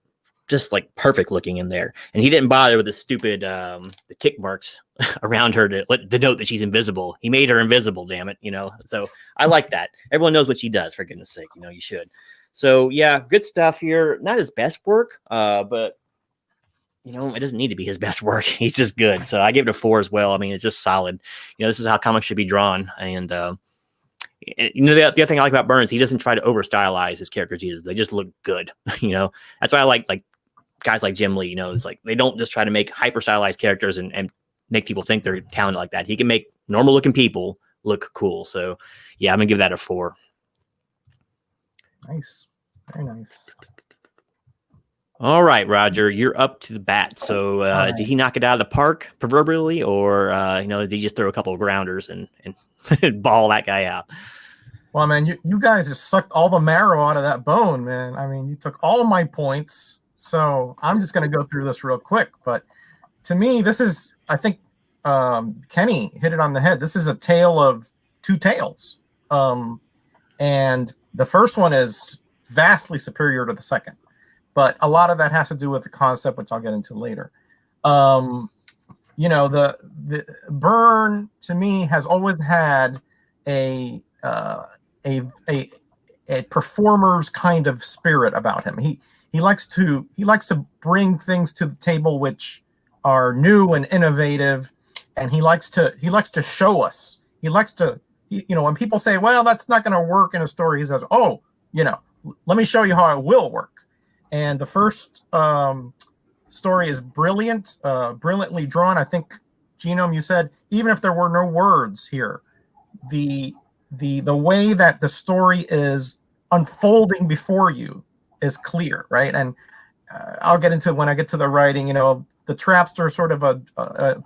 just like perfect looking in there. And he didn't bother with the stupid the tick marks around her to denote that she's invisible. He made her invisible, damn it, you know. So I like that. Everyone knows what she does, for goodness sake. You know, you should. So yeah, good stuff here. Not his best work, but you know, it doesn't need to be his best work. He's just good. So I give it a 4 as well. I mean, it's just solid. You know, this is how comics should be drawn. And you know, the other thing I like about Burns, he doesn't try to over stylize his characters either. They just look good. You know, that's why I like guys like Jim Lee. You know, it's like they don't just try to make hyper stylized characters and make people think they're talented like that. He can make normal looking people look cool. So yeah, I'm gonna give that a 4. Nice, very nice. All right, Roger, you're up to the bat. So right. Did he knock it out of the park proverbially, or you know, did he just throw a couple of grounders and ball that guy out? Well, man, you guys just sucked all the marrow out of that bone, man. I mean, you took all of my points. So I'm just going to go through this real quick. But to me, this is, I think Kenny hit it on the head. This is a tale of two tales. And the first one is vastly superior to the second. But a lot of that has to do with the concept, which I'll get into later. You know, the Byrne to me has always had a performer's kind of spirit about him. He likes to bring things to the table which are new and innovative, and he likes to show us. He likes to, you know, when people say, "Well, that's not going to work in a story," he says, "Oh, you know, let me show you how it will work." And the first story is brilliant, brilliantly drawn. I think, Genome, you said even if there were no words here, the way that the story is unfolding before you is clear, right? And I'll get into it when I get to the writing. You know, the Trapster, sort of a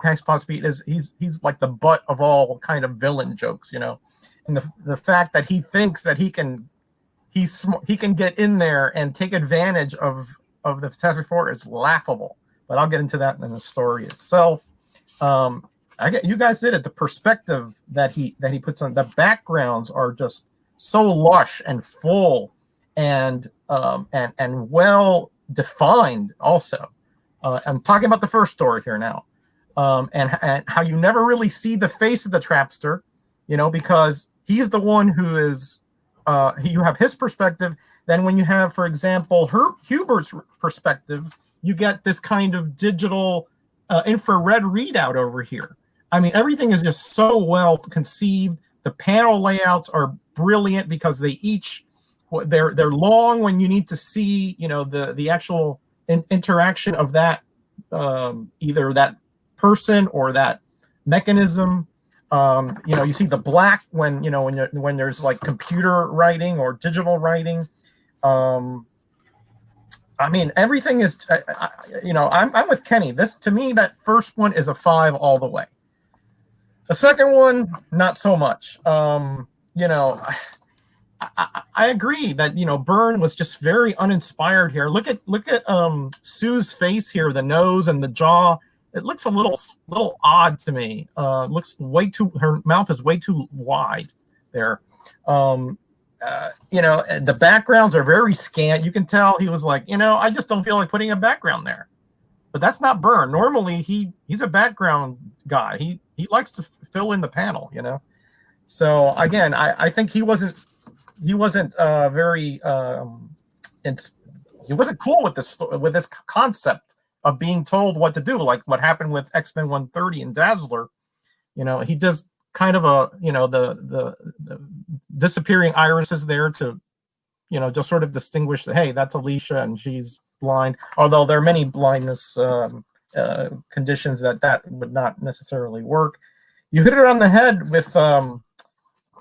Pax Speed, is he's like the butt of all kind of villain jokes, you know, and the fact that he thinks that he can get in there and take advantage of the Fantastic Four is laughable. But I'll get into that in the story itself. You guys did it. The perspective that he puts on, the backgrounds are just so lush and full and well defined. Also, I'm talking about the first story here now, and how you never really see the face of the Trapster, you know, because he's the one who is. You have his perspective. Then when you have, for example, Hubert's perspective, you get this kind of digital infrared readout over here. I mean, everything is just so well conceived. The panel layouts are brilliant because they're long when you need to see, you know, the actual interaction of that either that person or that mechanism. You know, you see the black when there's like computer writing or digital writing. I mean, everything is. I'm with Kenny. This, to me, that first one is a 5 all the way. The second one, not so much. You know, I agree that, you know, Byrne was just very uninspired here. Look at Sue's face here, the nose and the jaw. It looks a little odd to me. Looks way too. Her mouth is way too wide there. You know, the backgrounds are very scant. You can tell he was like, you know, I just don't feel like putting a background there. But that's not Byrne. Normally, he's a background guy. He likes to fill in the panel, you know. So again, I think he wasn't very he wasn't cool with this concept of being told what to do, like what happened with X-Men 130 and Dazzler. You know, he does kind of a, you know, the disappearing irises there to, you know, just sort of distinguish that, hey, that's Alicia and she's blind. Although there are many blindness conditions that would not necessarily work. You hit it on the head with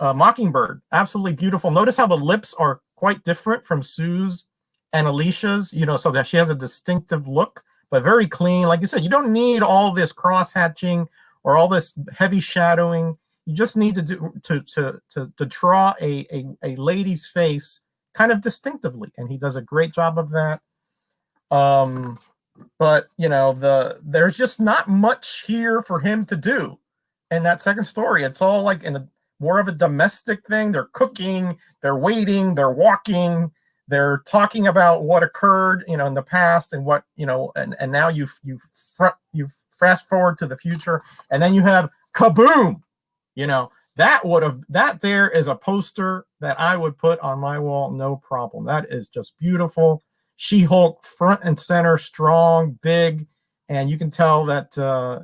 Mockingbird. Absolutely beautiful. Notice how the lips are quite different from Sue's and Alicia's, you know, so that she has a distinctive look, but very clean. Like you said, you don't need all this cross-hatching or all this heavy shadowing. You just need to draw a lady's face kind of distinctively, and he does a great job of that. But you know, there's just not much here for him to do, in that second story. It's all like in a more of a domestic thing. They're cooking, they're waiting, they're walking, they're talking about what occurred, you know, in the past and what, you know, and now you fast forward to the future, and then you have kaboom, you know. That there is a poster that I would put on my wall, no problem. That is just beautiful. She-Hulk front and center, strong, big, and you can tell that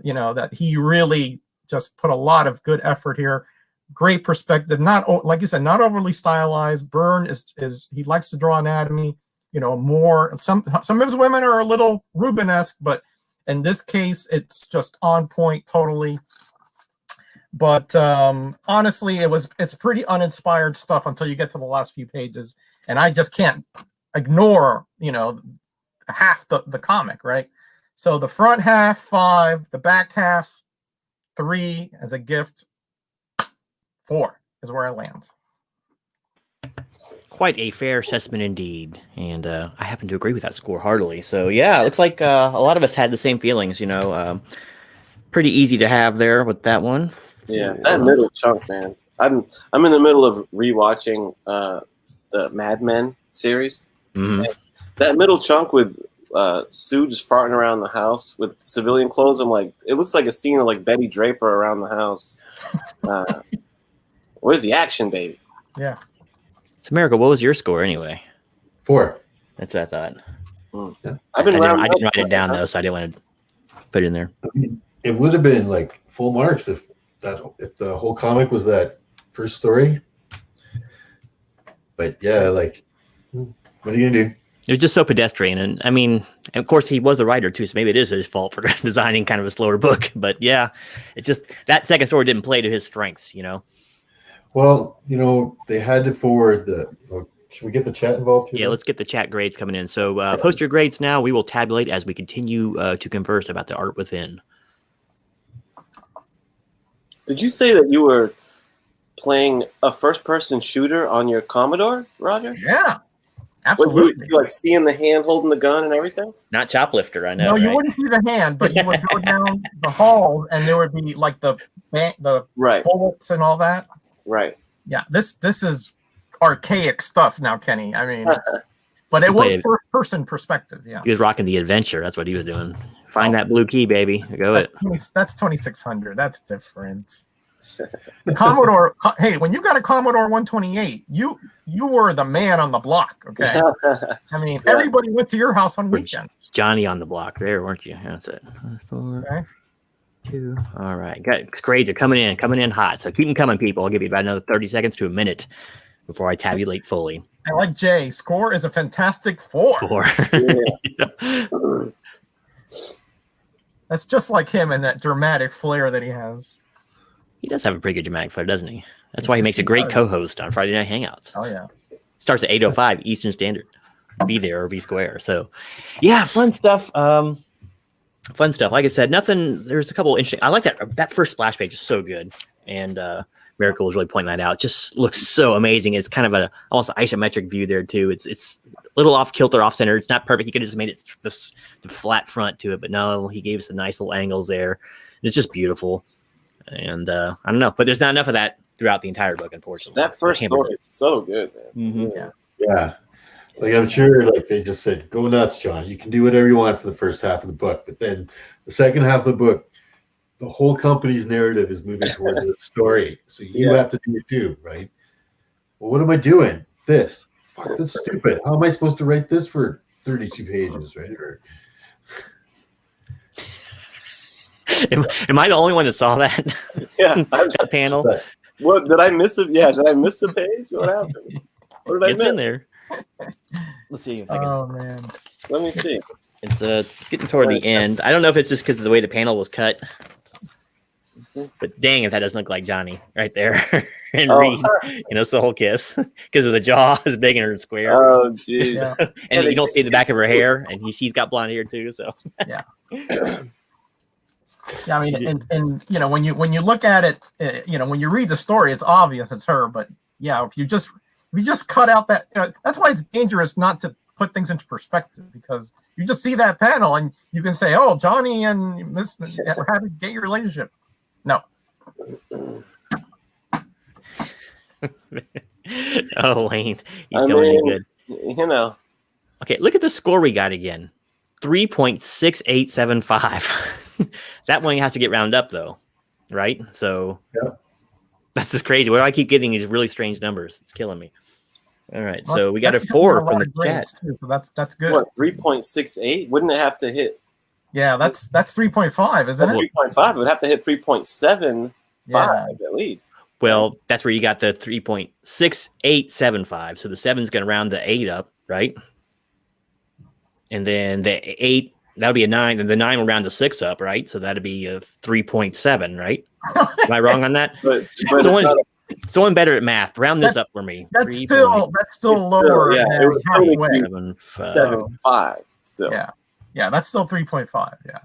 you know, that he really just put a lot of good effort here. Great perspective, not like you said, not overly stylized. Byrne is he likes to draw anatomy, you know, more. Some of his women are a little Rubenesque, but in this case, it's just on point totally. But honestly, it's pretty uninspired stuff until you get to the last few pages, and I just can't ignore, you know, half the comic, right? So the front half 5, the back half 3 as a gift. 4 is where I land. Quite a fair assessment indeed, and I happen to agree with that score heartily. So yeah, it looks like a lot of us had the same feelings. You know, pretty easy to have there with that one. Yeah, that middle chunk, man. I'm in the middle of rewatching the Mad Men series. Mm-hmm. That middle chunk with Sue just farting around the house with civilian clothes. I'm like, it looks like a scene of like Betty Draper around the house. Where's the action, baby? Yeah. So Miracle, what was your score anyway? 4. That's what I thought. Yeah. I didn't write it down though, so I didn't want to put it in there. I mean, it would have been like full marks if the whole comic was that first story. But yeah, like, what are you gonna do? It was just so pedestrian, and I mean, and of course he was the writer too, so maybe it is his fault for designing kind of a slower book. But yeah, it's just that second story didn't play to his strengths, you know. Well, you know, they had to forward the. Should we get the chat involved here? Yeah, let's get the chat grades coming in. So post your grades now. We will tabulate as we continue to converse about the art within. Did you say that you were playing a first-person shooter on your Commodore, Roger? Yeah, absolutely. You like seeing the hand holding the gun and everything? Not Choplifter, I know. No, you right? wouldn't see the hand, but you would go down the hall, and there would be like the Right. bullets and all that. Right. Yeah, this is archaic stuff now, Kenny. I mean, but it was first-person perspective. Yeah, He was rocking the adventure. That's what he was doing. Find that blue key, baby. Go it. That's 2600. That's different. The Commodore. Hey, when you got a Commodore 128, you were the man on the block. Okay, I mean, everybody went to your house on weekends. Johnny on the block there, weren't you? That's it. 4, Okay. 2. All right. It's great. They're coming in hot. So keep them coming, people. I'll give you about another 30 seconds to a minute before I tabulate fully. I like Jay. Score is a fantastic 4. 4. Yeah. That's just like him and that dramatic flair that he has. He does have a pretty good dramatic flair, doesn't he? That's why he makes a great co-host on Friday Night Hangouts. Oh yeah. Starts at 8:05 Eastern Standard. Be there or be square. So, yeah, fun stuff. Fun stuff. Like I said, nothing. There's a couple interesting. I like that first splash page is so good, and Miracle was really pointing that out. It just looks so amazing. It's kind of almost an isometric view there too. It's a little off kilter, off center. It's not perfect. He could have just made it the flat front to it, but no, he gave us some nice little angles there. It's just beautiful. And I don't know, but there's not enough of that throughout the entire book, unfortunately. That first story is so good, man. Mm-hmm. Yeah. Like, I'm sure, like, they just said, go nuts, John. You can do whatever you want for the first half of the book. But then the second half of the book, the whole company's narrative is moving towards the story. So you have to do it too, right? Well, what am I doing? This. Fuck, that's stupid. How am I supposed to write this for 32 pages, right? Or... Am I the only one that saw that? Yeah. That panel? What, did I miss it? Yeah, did I miss a page? What happened? What did I It's miss? in there. Let's see if I can. Oh man. Let me see. It's getting toward the end. I don't know if it's just because of the way the panel was cut. But dang, if that doesn't look like Johnny right there. And Reed, the whole kiss. Because of the jaw is big and square. Oh, jeez. Yeah. And you don't see the back of her hair. And she's got blonde hair too. So Yeah, I mean, and when you look at it, when you read the story, it's obvious it's her. But yeah, if you just cut out that, that's why it's dangerous not to put things into perspective, because you just see that panel and you can say, oh, Johnny and Miss had a gay relationship. No, Oh, Wayne, he's I going in mean, good. You know, Okay, look at the score we got again. 3.6875. That one has to get rounded up though, right? So Yeah. that's just crazy. Why do I keep getting these really strange numbers? It's killing me. All right, Well, so we got a that's 4 lot from the of grades, chat. too, so that's good. what 3.68? Wouldn't it have to hit? Yeah, that's 3.5, isn't it? 3.5. It would have to hit 3.75 Yeah. at least. Well, that's where you got the 3.6875. So the 7's going to round the 8 up, right? And then the 8, that would be a 9, and the 9 will round the 6 up, right? So that'd be a 3.7, right? Am I wrong on that? But Someone better at math. Round this up for me. That's still lower. yeah, than it was still halfway. 7.5 still. Yeah, that's still 3.5. Yeah.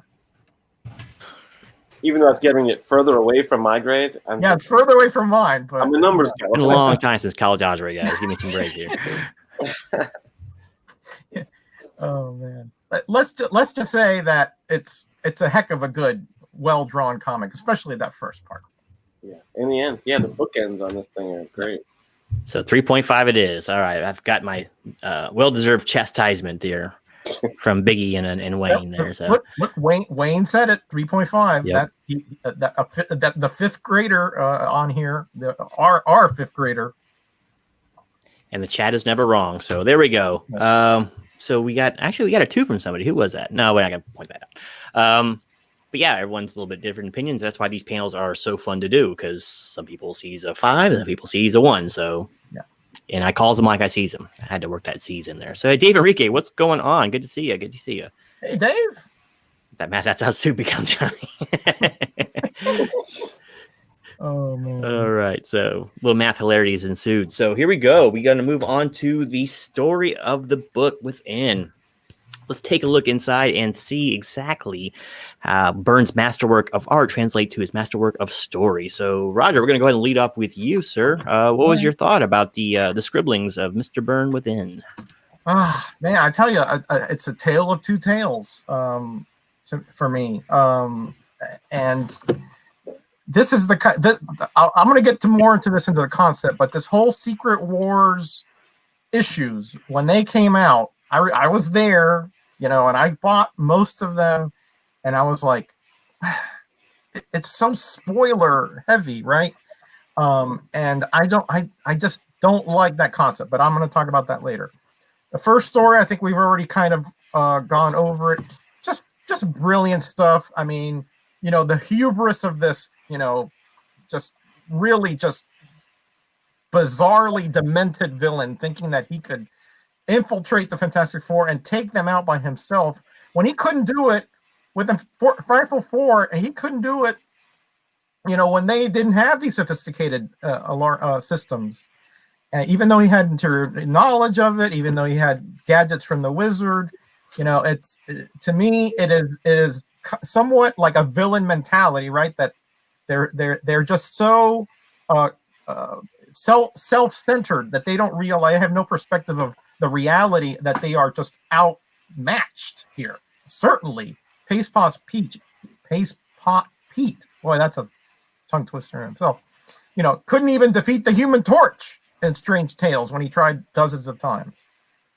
Even though it's getting it further away from my grade. It's further away from mine, but I'm a numbers guy. It's been a long time since college algebra, guys. Give me some break here. Oh man, let's just say that it's a heck of a good, well drawn comic, especially that first part. Yeah, in the end, the bookends on this thing are great. So 3.5 it is. All right, I've got my well-deserved chastisement here from Biggie and Wayne there. So Look, Wayne said it. 3.5. Yep. That the fifth grader on here, our fifth grader. And the chat is never wrong. So there we go. So we got a 2 from somebody. Who was that? No, we're not gonna point that out. But yeah, everyone's a little bit different opinions. That's why these panels are so fun to do, because some people sees a 5 and some people sees a 1. So yeah. And I calls them like I sees them. I had to work that season in there. So hey, Dave Enrique, what's going on? Good to see you. Good to see you. Hey, Dave. That's how soup becomes Johnny. Oh man. All right, so little math hilarities ensued. So here we go. We're going to move on to the story of the book within. Let's take a look inside and see exactly how Byrne's masterwork of art translate to his masterwork of story. So, Roger, we're going to go ahead and lead off with you, sir. What was your thought about the scribblings of Mr. Byrne within? Man, I tell you, it's a tale of two tales for me. And this is I'm going to get more into the concept, but this whole Secret Wars issues, when they came out, I was there, and I bought most of them, and I was like, it's so spoiler heavy, right? And I just don't like that concept, but I'm going to talk about that later. The first story, I think we've already kind of gone over it. Just brilliant stuff. I mean, the hubris of this, just really just bizarrely demented villain thinking that he could infiltrate the Fantastic Four and take them out by himself when he couldn't do it with the Frightful Four, and he couldn't do it, when they didn't have these sophisticated alarm systems. Even though he had interior knowledge of it, even though he had gadgets from the wizard, it's to me it is somewhat like a villain mentality, right? That they're just so self-centered that they don't realize, they have no perspective of the reality that they are just outmatched here. Certainly, Pace Pot Pete, boy, that's a tongue twister in himself. Couldn't even defeat the Human Torch in Strange Tales when he tried dozens of times.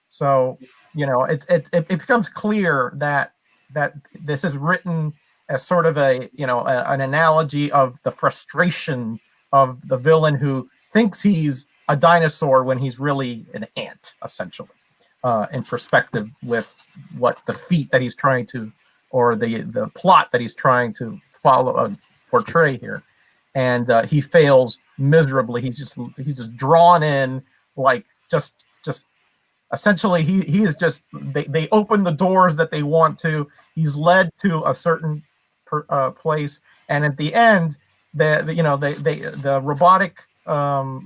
So, it becomes clear that this is written as sort of an analogy of the frustration of the villain who thinks he's a dinosaur when he's really an ant, essentially, in perspective with what the feat that he's trying to, or the plot that he's trying to portray here. And he fails miserably. He's just drawn in, like just essentially he is just, they open the doors that they want to. He's led to a certain place, and at the end, the robotic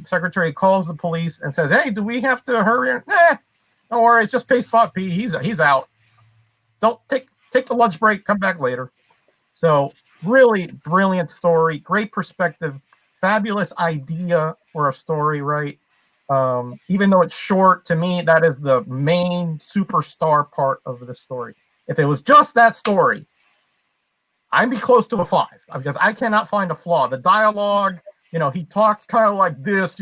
secretary calls the police and says, "Hey, do we have to hurry?" Nah, don't worry, it's just Pace Pot P. He's out. Don't take the lunch break. Come back later. So really brilliant story, great perspective, fabulous idea for a story, right? Even though it's short, to me, that is the main superstar part of the story. If it was just that story, I'd be close to a 5 because I cannot find a flaw. The dialogue, he talks kind of like this,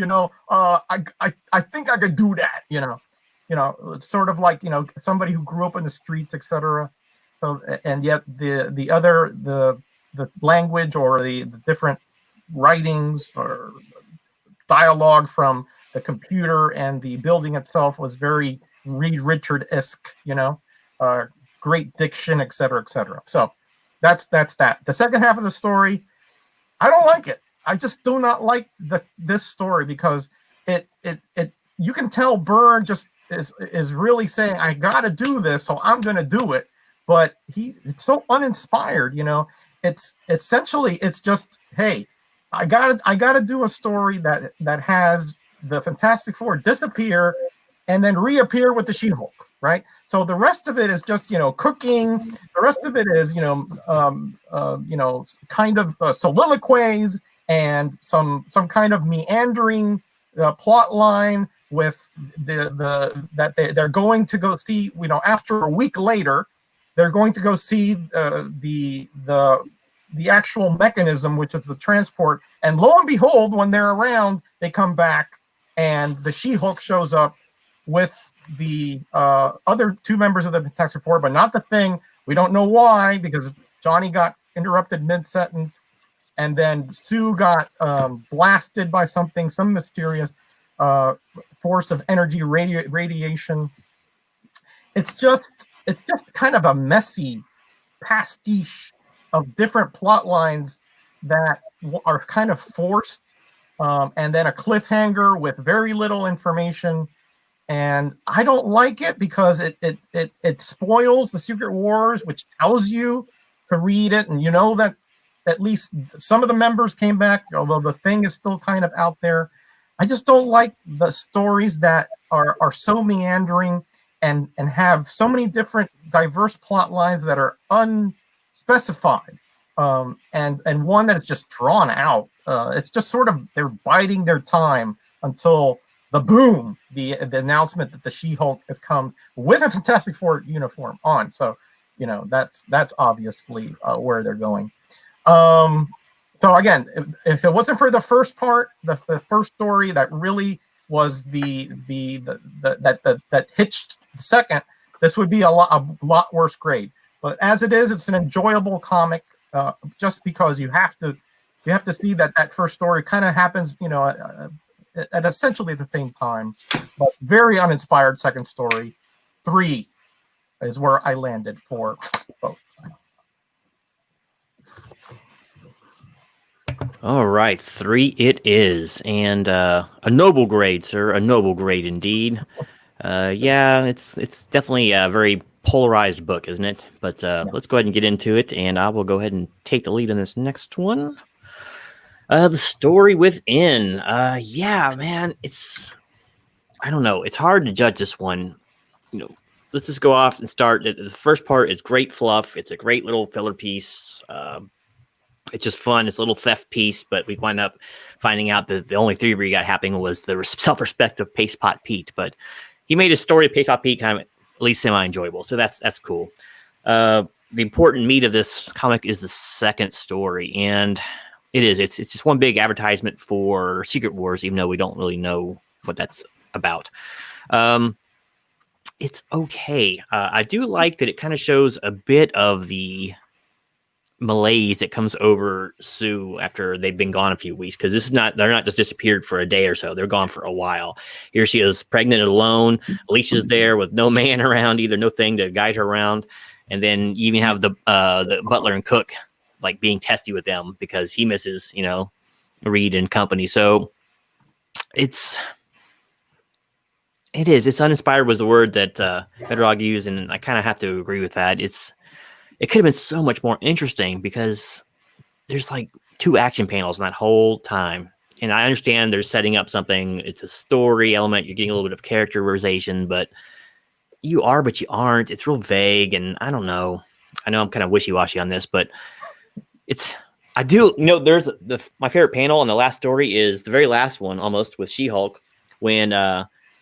I think I could do that, it's sort of like, somebody who grew up in the streets, etc. So, and yet the language or the different writings or dialogue from the computer and the building itself was very Reed Richard-esque, great diction, etc., etc. So that's that. The second half of the story, I don't like it. I just do not like this story because it you can tell Byrne just is really saying, I gotta do this, so I'm gonna do it. But it's so uninspired, It's essentially, it's just, hey, I gotta do a story that has the Fantastic Four disappear and then reappear with the She-Hulk, right? So the rest of it is just, cooking. The rest of it is, kind of soliloquies and some kind of meandering plot line with that they're going to go see, after a week later, they're going to go see the actual mechanism, which is the transport. And lo and behold, when they're around, they come back and the She-Hulk shows up with the other 2 members of the Fantastic Four, but not the Thing. We don't know why, because Johnny got interrupted mid-sentence, and then Sue got blasted by some mysterious force of energy radiation. It's just kind of a messy pastiche of different plot lines that are kind of forced, and then a cliffhanger with very little information. And I don't like it because it spoils the Secret Wars, which tells you to read it, and that at least some of the members came back, although the Thing is still kind of out there. I just don't like the stories that are so meandering and have so many different diverse plot lines that are unspecified, and one that is just drawn out. It's just sort of, they're biding their time until the boom, the announcement that the She-Hulk has come with a Fantastic Four uniform on. So, that's obviously where they're going. So again, if it wasn't for the first part, the first story that really was that hitched the second, this would be a lot worse grade. But as it is, it's an enjoyable comic, just because you have to see that first story kind of happens, at essentially the same time. But very uninspired second story. 3 is where I landed for both. All right, 3 it is, and a noble grade, sir, a noble grade indeed. Yeah, it's definitely a very polarized book, isn't it? But let's go ahead and get into it, and I will go ahead and take the lead on this next one. The Story Within. Yeah, man, I don't know. It's hard to judge this one. Let's just go off and start. The first part is great fluff. It's a great little filler piece. It's just fun. It's a little theft piece, but we wind up finding out that the only theory we got happening was the self-respect of Paste Pot Pete. But he made his story of Paste Pot Pete kind of at least semi-enjoyable. So that's cool. The important meat of this comic is the second story, and it's just one big advertisement for Secret Wars, even though we don't really know what that's about. It's okay. I do like that it kind of shows a bit of the malaise that comes over Sue after they've been gone a few weeks, because they're not just disappeared for a day or so. They're gone for a while. Here she is, pregnant and alone. Alicia's there with no man around either, no thing to guide her around. And then you even have the butler and cook like being testy with them because he misses, Reed and company. So it's uninspired was the word that Metarog used, and I kind of have to agree with that. It could have been so much more interesting because there's like 2 action panels in that whole time. And I understand they're setting up something. It's a story element. You're getting a little bit of characterization, but you are, but you aren't. It's real vague. And I don't know. I know I'm kind of wishy-washy on this, but there's my favorite panel in the last story is the very last one almost with She-Hulk when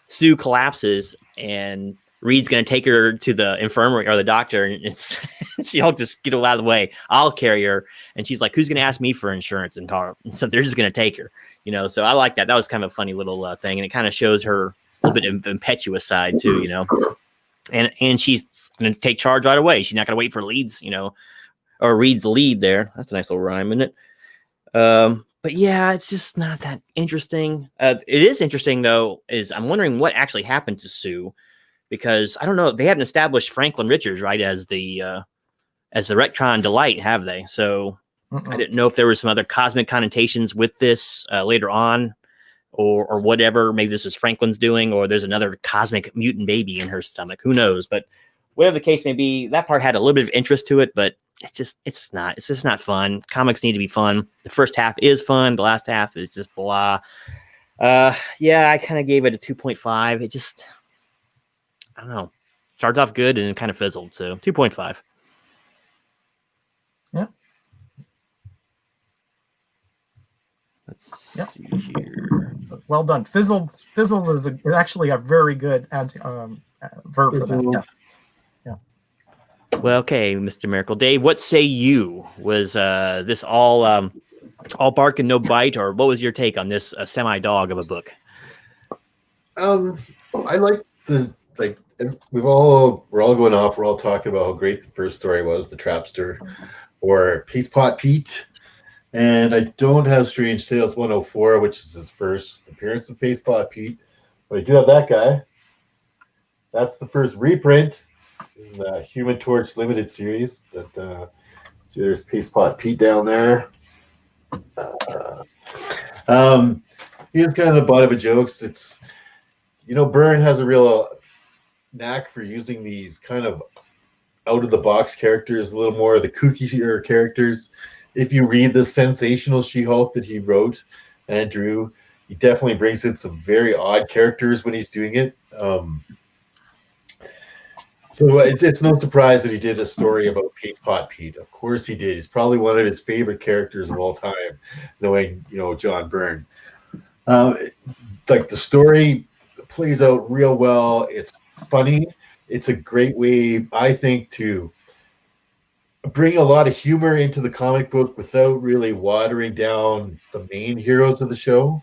Sue collapses and Reed's going to take her to the infirmary or the doctor, and it's She-Hulk just get out of the way. I'll carry her. And she's like, who's going to ask me for insurance? And so they're just going to take her, you know? So I like that. That was kind of a funny little thing. And it kind of shows her a little bit of impetuous side too, you know? And she's going to take charge right away. She's not going to wait for Leeds, you know, or Reed's lead there. That's a nice little rhyme, isn't it? But yeah, it's just not that interesting. It is interesting though, is I'm wondering what actually happened to Sue, because I don't know, they haven't established Franklin Richards, right, as the Retcon Delight, have they? So I didn't know if there were some other cosmic connotations with this later on, or whatever. Maybe this is Franklin's doing, or there's another cosmic mutant baby in her stomach. Who knows? But whatever the case may be, that part had a little bit of interest to it, but it's just not fun. Comics need to be fun. The first half is fun. The last half is just blah. Yeah, I kind of gave it a 2.5. It just, I don't know. Starts off good and it kind of fizzled. So 2.5. Yeah. Let's Yep. see here. Well done. Fizzled is actually a very good verb for that. Yeah. Well, okay, Mr. Miracle. Dave, what say you? Was this all bark and no bite, or what was your take on this semi-dog of a book? I like we're all going off. We're all talking about how great the first story was, the Trapster, or Peace Pot Pete. And I don't have Strange Tales 104, which is his first appearance of Peace Pot Pete, but I do have that guy. That's the first reprint in the Human Torch limited series. That see, there's Peace Pot Pete down there. He is kind of the butt of a jokes. It's, you know, Byrne has a real knack for using these kind of out of the box characters, a little more of the kookier characters. If you read the sensational She-Hulk that he wrote and drew, he definitely brings in some very odd characters when he's doing it. So it's no surprise that he did a story about Peace Pot Pete. Of course he did. He's probably one of his favorite characters of all time, knowing, you know, John Byrne. Like, the story plays out real well. It's funny. It's a great way, I think, to bring a lot of humor into the comic book without really watering down the main heroes of the show.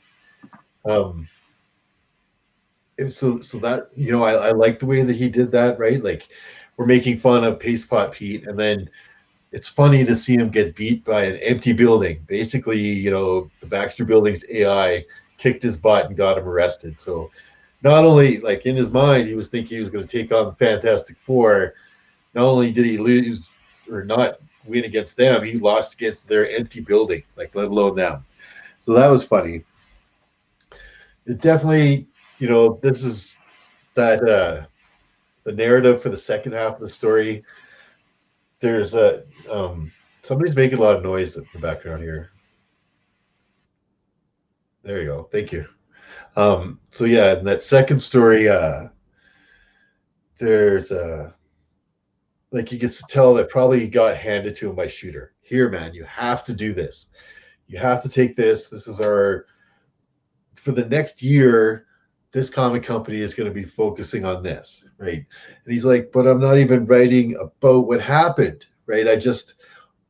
And so that, you know, I like the way that he did that, right? Like, we're making fun of Peace Pot Pete, and then it's funny to see him get beat by an empty building. Basically, you know, the Baxter Building's AI kicked his butt and got him arrested. So not only, like, in his mind, he was thinking he was going to take on the Fantastic Four. Not only did he lose or not win against them, he lost against their empty building, like, let alone them. So that was funny. It definitely, you know, this is that the narrative for the second half of the story. There's a somebody's making a lot of noise in the background here. There you go. Thank you. So yeah, in that second story, there's like, you get to tell that probably got handed to him by Shooter. Here, man, you have to do this. You have to take this. This is our, for the next year, this comic company is going to be focusing on this, right? And he's like, but I'm not even writing about what happened, right? I just,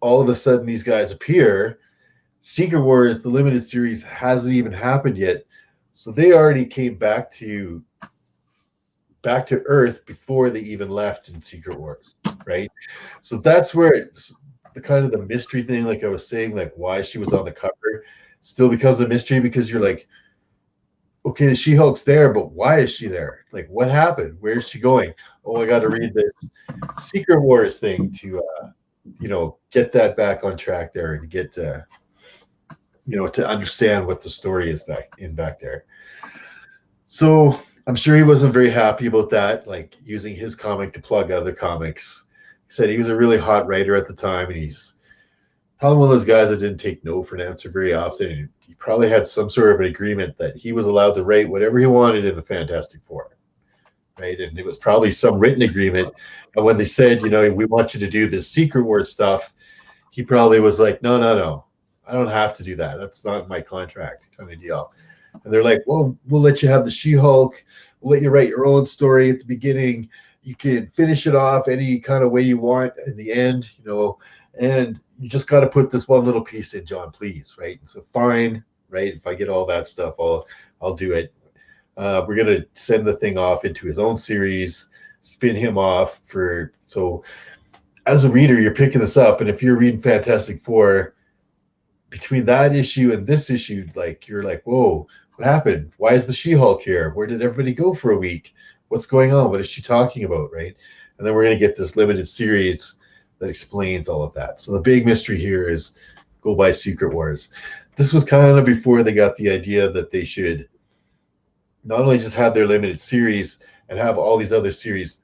all of a sudden, these guys appear. Secret Wars, the limited series, hasn't even happened yet. So they already came back to Earth before they even left in Secret Wars, right? So that's where it's the kind of the mystery thing, like I was saying, like why she was on the cover still becomes a mystery, because you're like, okay, the She-Hulk's there, but why is she there? Like, what happened? Where is she going? Oh, I got to read this Secret Wars thing to, you know, get that back on track there and get, you know, to understand what the story is back there. So I'm sure he wasn't very happy about that, like using his comic to plug other comics. He said he was a really hot writer at the time, and he's probably one of those guys that didn't take no for an answer very often. He probably had some sort of an agreement that he was allowed to write whatever he wanted in the Fantastic Four, right? And it was probably some written agreement. And when they said, you know, we want you to do this Secret Wars stuff, he probably was like, no, I don't have to do that. That's not my contract kind of deal. And they're like, well, we'll let you have the She-Hulk. we'll let you write your own story at the beginning. You can finish it off any kind of way you want in the end, you know, and you just got to put this one little piece in, John, please, right? And so fine, right? If I get all that stuff, I'll do it. We're gonna send the thing off into his own series, spin him off for. So as a reader, you're picking this up, and if you're reading Fantastic Four, between that issue and this issue, like you're like, whoa, what happened? Why is the She-Hulk here? Where did everybody go for a week? What's going on? What is she talking about, right? And then we're gonna get this limited series that explains all of that. So the big mystery here is go by Secret Wars. This was kind of before they got the idea that they should not only just have their limited series and have all these other series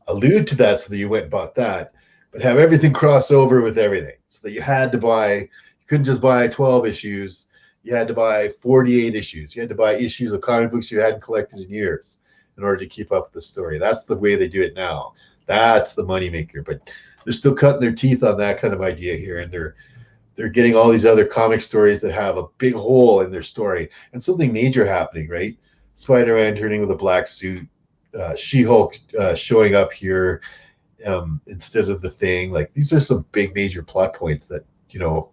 allude to that so that you went and bought that, but have everything cross over with everything so that you had to buy, you couldn't just buy 12 issues, you had to buy 48 issues. You had to buy issues of comic books you hadn't collected in years in order to keep up with the story. That's the way they do it now. That's the moneymaker, but they're still cutting their teeth on that kind of idea here, and they're getting all these other comic stories that have a big hole in their story and something major happening, right? Spider-Man turning with a black suit, She-Hulk showing up here instead of the Thing. Like, these are some big major plot points that, you know,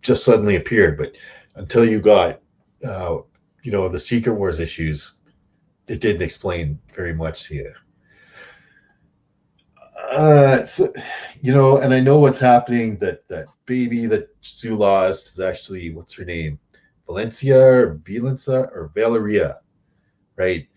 just suddenly appeared. But until you got, you know, the Secret Wars issues, it didn't explain very much to you. So, you know, and I know what's happening, that baby that Sue lost is actually, what's her name? Valeria, right?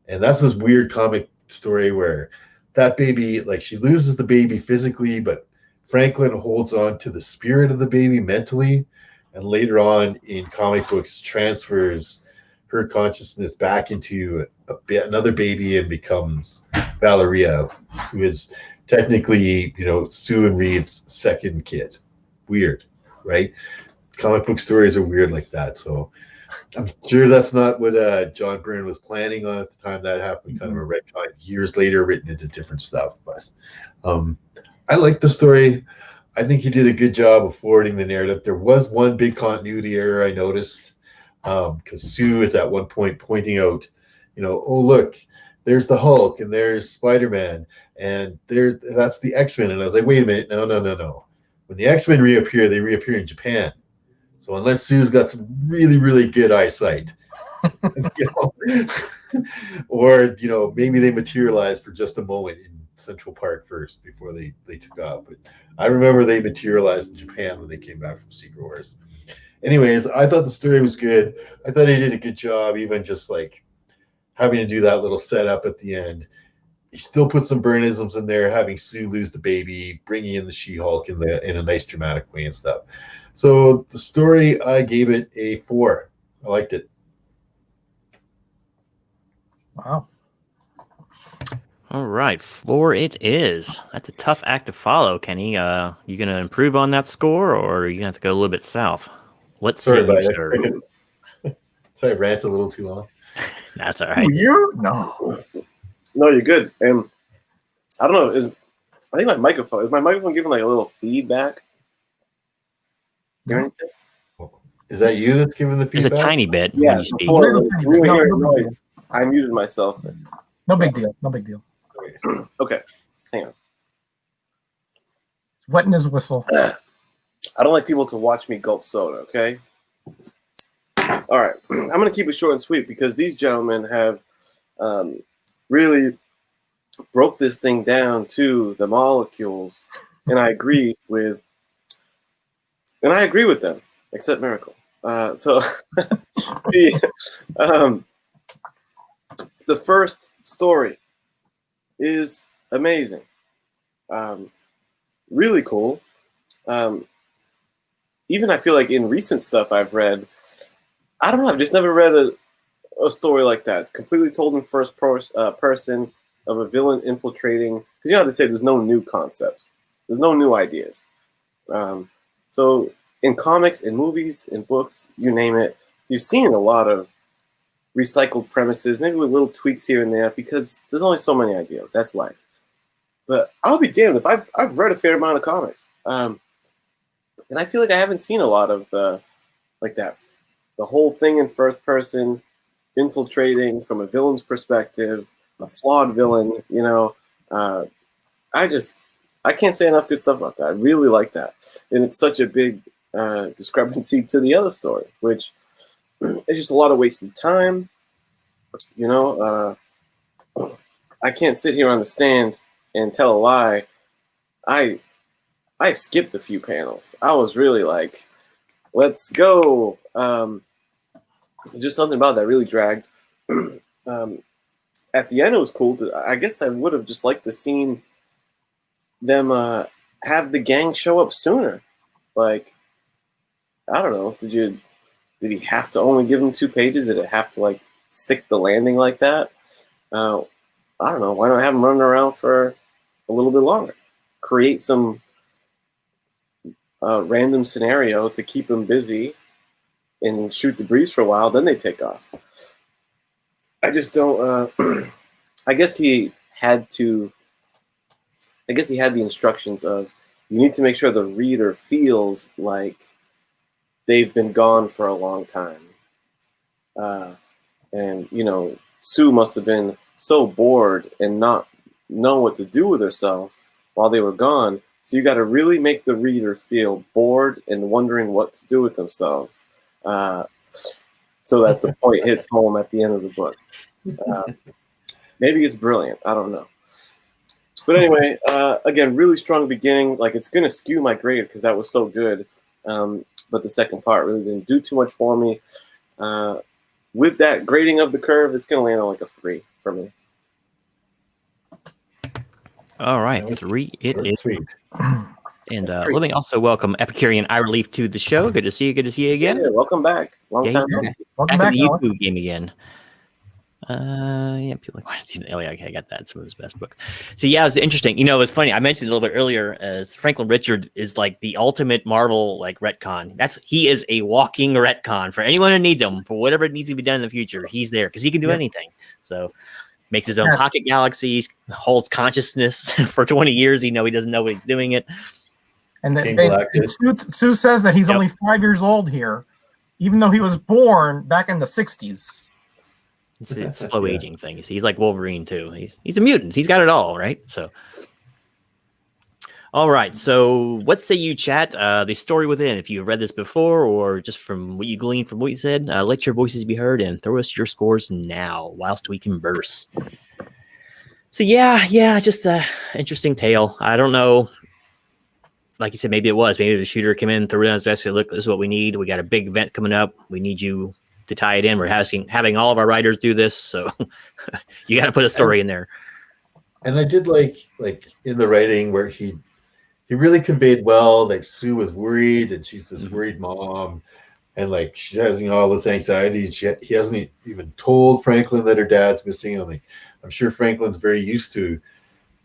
And that's this weird comic story where that baby, like, she loses the baby physically, but Franklin holds on to the spirit of the baby mentally, and later on in comic books transfers her consciousness back into another baby and becomes Valeria, who is technically, you know, Sue and Reed's second kid. Weird, right? Comic book stories are weird like that. So I'm sure that's not what John Byrne was planning on at the time that happened. Kind of a retcon years later, written into different stuff. But I like the story. I think he did a good job of forwarding the narrative. There was one big continuity error I noticed, because Sue is at one point pointing out, you know, oh look, there's the Hulk and there's Spider-Man and that's the X-Men. And I was like, wait a minute, no. When the X-Men reappear, they reappear in Japan. So unless Sue's got some really, really good eyesight, you know, or, you know, maybe they materialized for just a moment in Central Park first before they took off. But I remember they materialized in Japan when they came back from Secret Wars. Anyways, I thought the story was good. I thought he did a good job, even just like having to do that little setup at the end. He still put some Byrne-isms in there, having Sue lose the baby, bringing in the She-Hulk in a nice dramatic way and stuff. So the story, I gave it a 4. I liked it. Wow. All right, 4 it is. That's a tough act to follow, Kenny. You gonna improve on that score, or are you gonna have to go a little bit south? Let's Sorry see. about it. Sorry, I rant a little too long. That's all right. You? No. No, you're good. And I don't know. I think my microphone giving like a little feedback? Is that you that's giving the feedback? Just a tiny bit Yeah, when you speak. before, Little tiny bit. No, no big noise, I muted myself. No big deal. No big deal. Okay, hang on. Wetting his whistle. I don't like people to watch me gulp soda, okay? All right, I'm going to keep it short and sweet because these gentlemen have really broke this thing down to the molecules, and I agree with them, except Miracle. So the first story is amazing, really cool. Even I feel like in recent stuff I've read, I don't know, I've just never read a story like that. It's completely told in first person of a villain infiltrating. Because you know how they say there's no new concepts. There's no new ideas. So in comics, in movies, in books, you name it, you've seen a lot of recycled premises, maybe with little tweaks here and there, because there's only so many ideas. That's life. But I'll be damned if I've read a fair amount of comics. And I feel like I haven't seen a lot of the whole thing in first person, infiltrating from a villain's perspective, a flawed villain. I can't say enough good stuff about that. I really like that, and it's such a big discrepancy to the other story, which is just a lot of wasted time. I can't sit here on the stand and tell a lie. I skipped a few panels. I was really like, let's go. Just something about that really dragged. At the end, it was cool. I guess I would have just liked to seen them have the gang show up sooner. Like, I don't know. Did he have to only give them 2 pages? Did it have to like stick the landing like that? I don't know. Why not have them running around for a little bit longer? Create some random scenario to keep them busy and shoot the breeze for a while. Then they take off. I just don't. I guess he had the instructions of you need to make sure the reader feels like they've been gone for a long time. And Sue must have been so bored and not know what to do with herself while they were gone. So you got to really make the reader feel bored and wondering what to do with themselves, so that the point hits home at the end of the book. Maybe it's brilliant. I don't know. But anyway, again, really strong beginning. Like, it's going to skew my grade because that was so good. But the second part really didn't do too much for me. With that grading of the curve, it's going to land on like a 3 for me. All right, 3 it is. Sweet. And let me also welcome Epicurean Eye Relief to the show. Good to see you. Good to see you again. Yeah, welcome back. Long time. Welcome Back back, in the Alex. YouTube game again. People like, oh yeah, okay, I got that. Some of his best books. So yeah, it was interesting. It's funny. I mentioned a little bit earlier. As Franklin Richard is like the ultimate Marvel like retcon. He is a walking retcon for anyone who needs him for whatever needs to be done in the future. He's there because he can do anything. So makes his own pocket galaxies, holds consciousness for 20 years. He doesn't know what he's doing it. And Sue says that he's only 5 years old here, even though he was born back in the 60s. It's a slow aging thing. You see, he's like Wolverine too. He's a mutant. He's got it all, right? So, all right. So, what say you, chat? The story within. If you've read this before, or just from what you gleaned from what you said, let your voices be heard and throw us your scores now, whilst we converse. So, yeah, just an interesting tale. I don't know. Like you said, maybe the shooter came in, threw it on his desk, said, "Look, this is what we need. We got a big event coming up. We need you to tie it in. We're having all of our writers do this, so you got to put a story in there." And I did like in the writing where he really conveyed well that Sue was worried, and she's this worried mom, and like she's having all this anxiety. He hasn't even told Franklin that her dad's missing. I'm sure Franklin's very used to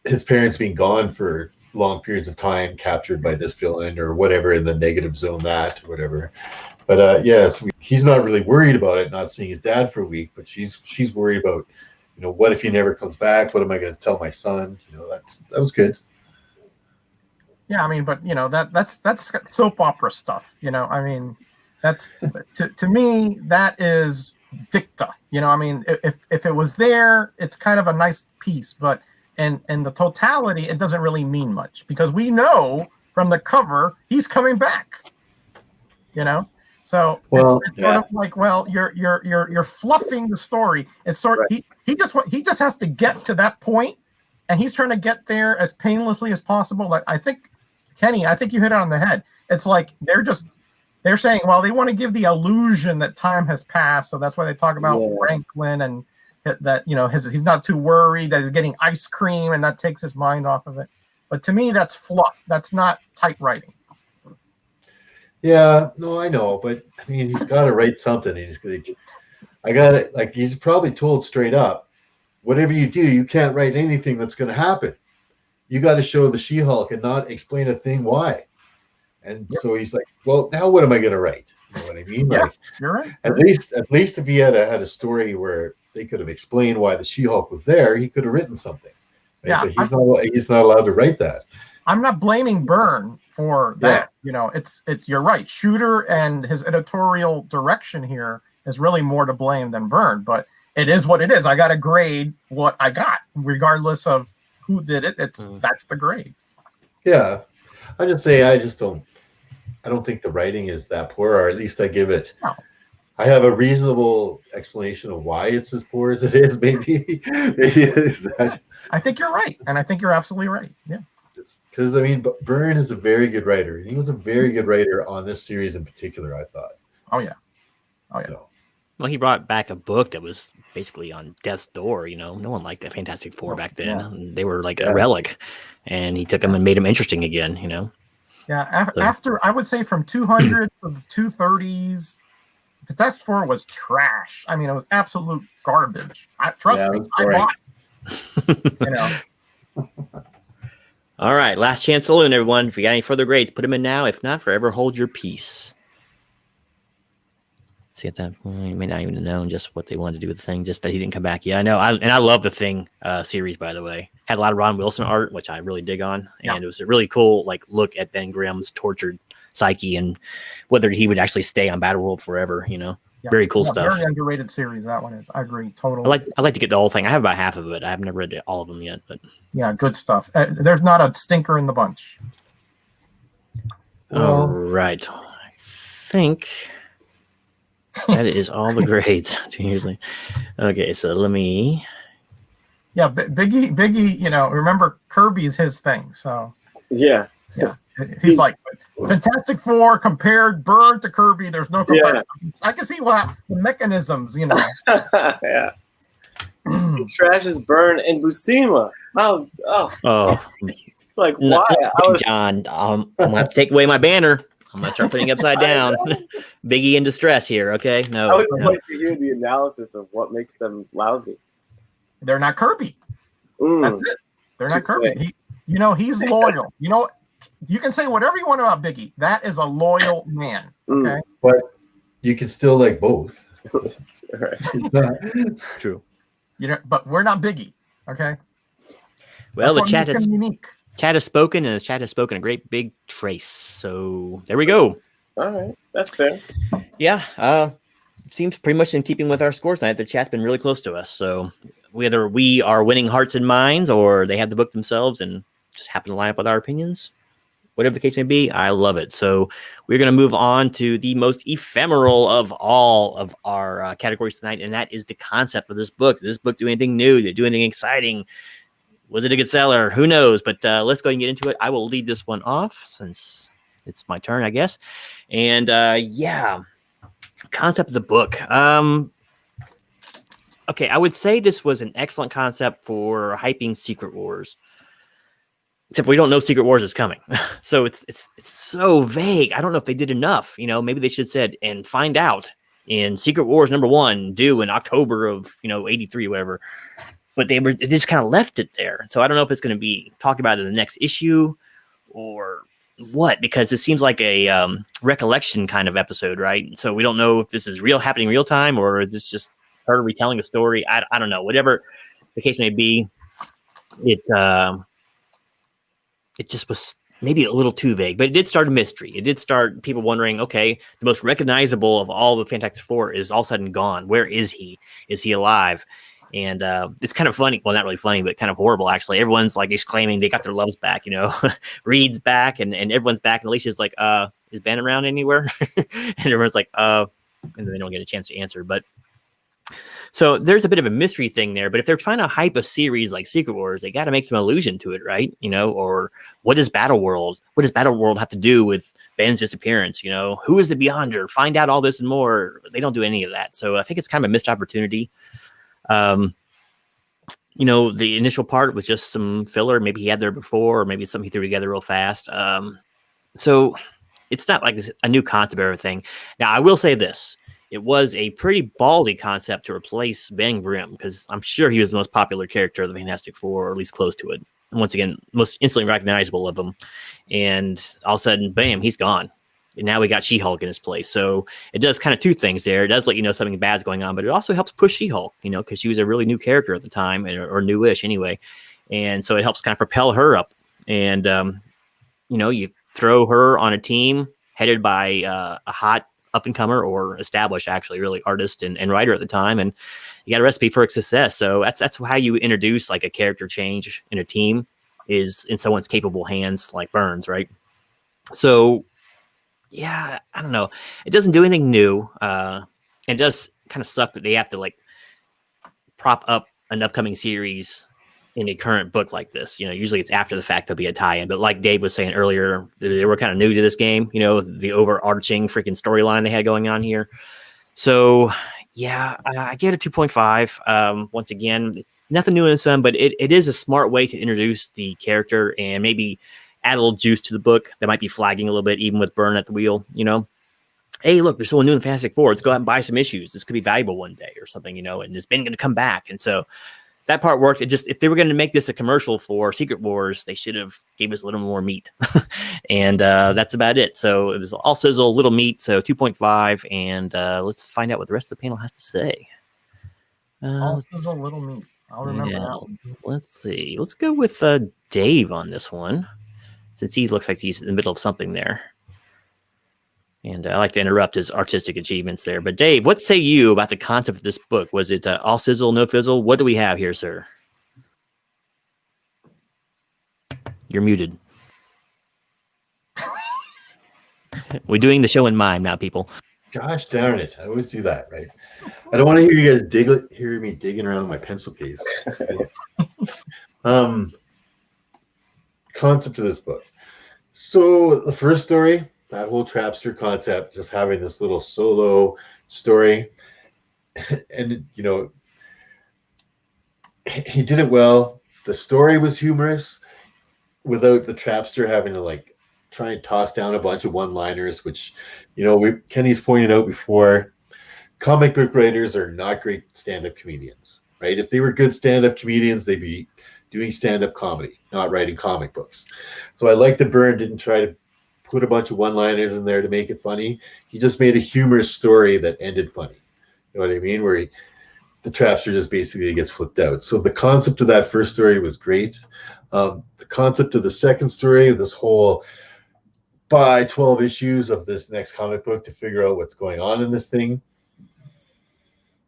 his parents being gone for long periods of time, captured by this villain or whatever in the negative zone, that or whatever. But yes, he's not really worried about it, not seeing his dad for a week, but she's worried about, what if he never comes back? What am I going to tell my son? That was good. Yeah, but that's soap opera stuff. That's to me that is dicta. If it was there, it's kind of a nice piece, but in the totality, it doesn't really mean much because we know from the cover he's coming back. So it's sort of like, well, you're fluffing the story. It's sort of he just has to get to that point, and he's trying to get there as painlessly as possible. Like I think, Kenny, you hit it on the head. It's like they're saying, well, they want to give the illusion that time has passed, so that's why they talk about Franklin and that he's not too worried that he's getting ice cream, and that takes his mind off of it. But to me, that's fluff. That's not tight writing. Yeah, no, I know, but he's got to write something. He's probably told straight up, whatever you do, you can't write anything that's going to happen. You got to show the She-Hulk and not explain a thing why. And so he's like, well, now what am I going to write? You know what I mean? Yeah, you're right. At least if he had a story where they could have explained why the She-Hulk was there, he could have written something. Right? Yeah, but he's not allowed to write that. I'm not blaming Byrne for that. It's you're right. Shooter and his editorial direction here is really more to blame than Byrne. But it is what it is. I got to grade what I got, regardless of who did it. That's the grade. Yeah, I just say I don't think the writing is that poor, or at least I give it. No. I have a reasonable explanation of why it's as poor as it is. Maybe it's that. I think you're right, and I think you're absolutely right. Yeah, because I mean, Byrne is a very good writer. He was a very good writer on this series in particular, I thought. Oh yeah. Well, he brought back a book that was basically on death's door. No one liked the Fantastic Four back then. Yeah. They were like a relic, and he took them and made them interesting again. Yeah. After I would say from 200 to the 230s. Fantastic Four was trash. I mean, it was absolute garbage. Trust me, I bought it. All right, last chance saloon, everyone. If you got any further grades, put them in now. If not, forever hold your peace. See, at that point, you may not even have known just what they wanted to do with the Thing, just that he didn't come back. Yeah, I know. I love the Thing series, by the way. Had a lot of Ron Wilson art, which I really dig on, and it was a really cool look at Ben Grimm's tortured psyche and whether he would actually stay on Battleworld forever. Very cool stuff. Very underrated series that one is. I agree totally. I like to get the whole thing. I have about half of it. I have never read all of them yet, but yeah, good stuff. There's not a stinker in the bunch. All right, I think that is all the grades. Usually, okay. So let me. Yeah, Biggie. Remember Kirby is his thing. So yeah. He's like Fantastic Four compared Byrne to Kirby. There's no comparison. Yeah. I can see what the mechanisms, Yeah. He trashes Byrne and Buscema. It's like why? John, I'm gonna have to take away my banner. I'm gonna start putting it upside down. Biggie in distress here. Okay, no. I would just like to hear the analysis of what makes them lousy. They're not Kirby. That's it. They're not Kirby. He's loyal. You can say whatever you want about Biggie. That is a loyal man. Okay, but you can still like both. It's not true. But we're not Biggie. Okay. Well, the chat has spoken, and the chat has spoken a great big trace. So there we go. All right, that's fair. Yeah, seems pretty much in keeping with our scores tonight. The chat's been really close to us. So whether we are winning hearts and minds, or they have the book themselves and just happen to line up with our opinions. Whatever the case may be, I love it. So we're going to move on to the most ephemeral of all of our categories tonight, and that is the concept of this book. Did this book do anything new? Did it do anything exciting? Was it a good seller? Who knows? But let's go ahead and get into it. I will lead this one off since it's my turn, I guess. And concept of the book. Okay, I would say this was an excellent concept for hyping Secret Wars. Except we don't know Secret Wars is coming. So it's so vague. I don't know if they did enough. Maybe they should have said, and find out in Secret Wars #1 due in October of, 83 or whatever. But they just kind of left it there. So I don't know if it's going to be talked about in the next issue or what, because it seems like a recollection kind of episode, right? So we don't know if this is happening real time, or is this just her retelling a story? I don't know. Whatever the case may be, it just was maybe a little too vague, but it did start a mystery. It did start people wondering, okay, the most recognizable of all the Fantastic Four is all of a sudden gone. Where is he? Is he alive? And it's kind of funny. Well, not really funny, but kind of horrible, actually. Everyone's like exclaiming they got their loves back, Reed's back and everyone's back. And Alicia's like, is Ben around anywhere? And everyone's like, and then they don't get a chance to answer. But so there's a bit of a mystery thing there, but if they're trying to hype a series like Secret Wars, they got to make some allusion to it, right? Or what does Battleworld have to do with Ben's disappearance? Who is the Beyonder? Find out all this and more. They don't do any of that. So I think it's kind of a missed opportunity. The initial part was just some filler. Maybe he had there before, or maybe something he threw together real fast. So it's not like a new concept or everything. Now, I will say this. It was a pretty ballsy concept to replace Ben Grimm, because I'm sure he was the most popular character of the Fantastic Four, or at least close to it. And once again, most instantly recognizable of them. And all of a sudden, bam, he's gone. And now we got She-Hulk in his place. So it does kind of two things there. It does let you know something bad's going on, but it also helps push She-Hulk, because she was a really new character at the time, or newish anyway. And so it helps kind of propel her up. And, you throw her on a team headed by a hot up and comer or established, actually, really artist and writer at the time, and you got a recipe for success. So that's how you introduce like a character change in a team, is in someone's capable hands, like Burns, right? So yeah, I don't know. It doesn't do anything new. It does kind of suck that they have to like prop up an upcoming series in a current book like this. Usually it's after the fact there'll be a tie-in. But like Dave was saying earlier, they were kind of new to this game. The overarching freaking storyline they had going on here. So yeah, I get a 2.5. Once again, it's nothing new in the sun, but it is a smart way to introduce the character and maybe add a little juice to the book that might be flagging a little bit, even with Byrne at the wheel. Hey, look, there's someone new in Fantastic Four. Let's go out and buy some issues. This could be valuable one day or something, and is Ben going to come back? And so that part worked. It just, if they were going to make this a commercial for Secret Wars, they should have gave us a little more meat. And that's about it. So it was all sizzle, little meat. So 2.5. And let's find out what the rest of the panel has to say. All sizzle, little meat. I'll remember that one. Let's see. Let's go with Dave on this one, since he looks like he's in the middle of something there. And I like to interrupt his artistic achievements there. But Dave, what say you about the concept of this book? Was it all sizzle, no fizzle? What do we have here, sir? You're muted. We're doing the show in mime now, people. Gosh darn it. I always do that, right? I don't want to hear you guys hear me digging around in my pencil case. Concept of this book. So the first story, that whole trapster concept, just having this little solo story, and he did it well. The story was humorous without the trapster having to like try and toss down a bunch of one-liners, which Kenny's pointed out before. Comic book writers are not great stand-up comedians, right? If they were good stand-up comedians, they'd be doing stand-up comedy, not writing comic books. So I like that Byrne didn't try to put a bunch of one-liners in there to make it funny. He just made a humorous story that ended funny. You know what I mean? Where the trapster just basically gets flipped out. So the concept of that first story was great. The concept of the second story, of this whole buy 12 issues of this next comic book to figure out what's going on in this thing,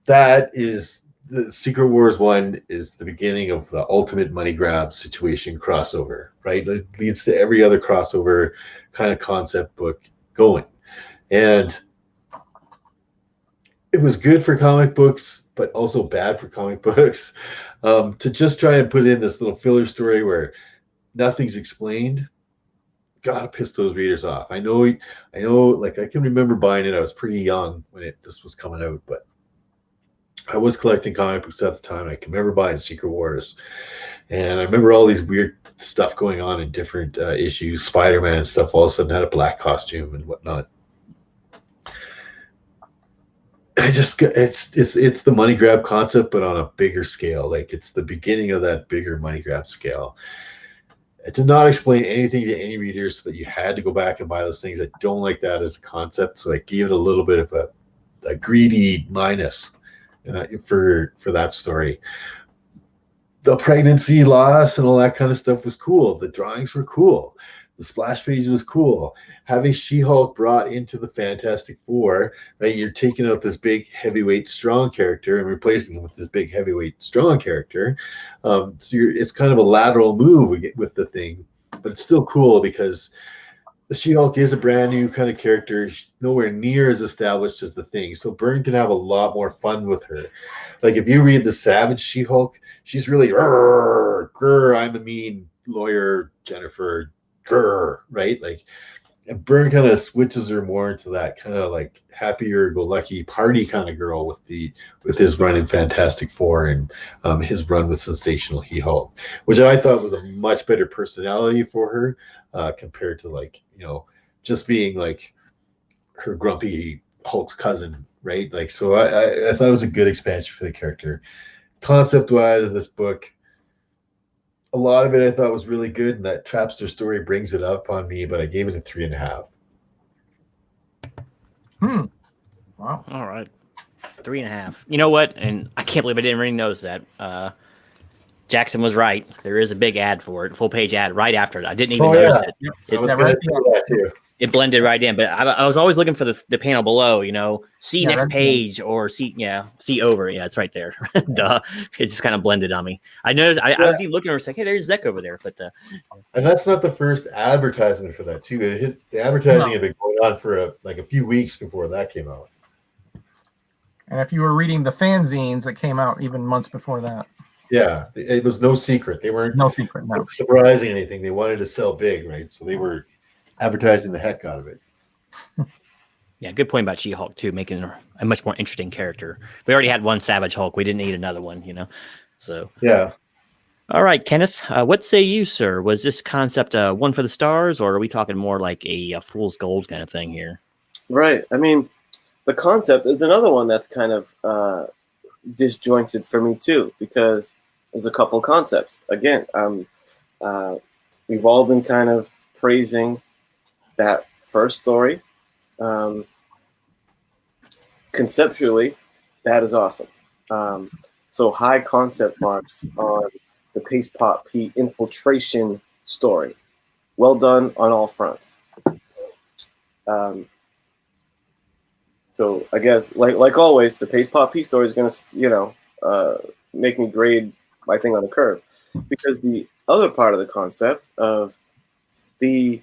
that is the Secret Wars one, is the beginning of the ultimate money grab situation crossover, right? It leads to every other crossover kind of concept book going. And it was good for comic books, but also bad for comic books, to just try and put in this little filler story where nothing's explained. Gotta piss those readers off. I know, like I can remember buying it. I was pretty young when this was coming out, but I was collecting comic books at the time. I can remember buying Secret Wars, and I remember all these weird stuff going on in different issues. Spider-Man and stuff all of a sudden had a black costume and whatnot. It's the money grab concept, but on a bigger scale. Like, it's the beginning of that bigger money grab scale. It did not explain anything to any readers, so that you had to go back and buy those things. I don't like that as a concept, so I gave it a little bit of a greedy minus for that story. The pregnancy loss and all that kind of stuff was cool. The drawings were cool. The splash page was cool. Having She-Hulk brought into the Fantastic Four, right? You're taking out this big heavyweight strong character and replacing him with this big heavyweight strong character. So it's kind of a lateral move with the thing, but it's still cool because the She-Hulk is a brand new kind of character. She's nowhere near as established as the Thing. So Byrne can have a lot more fun with her. Like, if you read the Savage She-Hulk, she's really, grr, I'm a mean lawyer, Jennifer, grr, right? Like, and Byrne kind of switches her more into that kind of like happier-go-lucky party kind of girl with his run in Fantastic Four and his run with Sensational He-Hulk, which I thought was a much better personality for her compared to, like, just being like her grumpy Hulk's cousin, right? Like, so I thought it was a good expansion for the character. Concept-wise of this book, a lot of it I thought was really good, and that Trapster story brings it up on me, but I gave it a 3.5. Wow. All right. 3.5. You know what? And I can't believe I didn't really notice that. Jackson was right. There is a big ad for it, full page ad right after it. I didn't even notice it. I was going to say that too. It blended right in, but I was always looking for the panel below, see next page or see over. Yeah, it's right there. Duh. It just kind of blended on me. I noticed, I was even looking over, like, hey, there's Zek over there. But and that's not the first advertisement for that, too. It hit, the advertising had been going on for a few weeks before that came out. And if you were reading the fanzines, it came out even months before that. Yeah, it was no secret. They weren't surprising anything. They wanted to sell big, right? So they were advertising the heck out of it. Yeah, good point about She-Hulk too, making her a much more interesting character. We already had one Savage Hulk. We didn't need another one, So yeah. All right, Kenneth, what say you, sir? Was this concept one for the stars, or are we talking more like a fool's gold kind of thing here? Right. I mean, the concept is another one that's kind of disjointed for me too, because there's a couple concepts. Again, we've all been kind of praising that first story. Conceptually, that is awesome. So high concept marks on the Paste Pot P infiltration story. Well done on all fronts. So I guess, like always, the Paste Pot P story is going to, make me grade my thing on the curve, because the other part of the concept of the,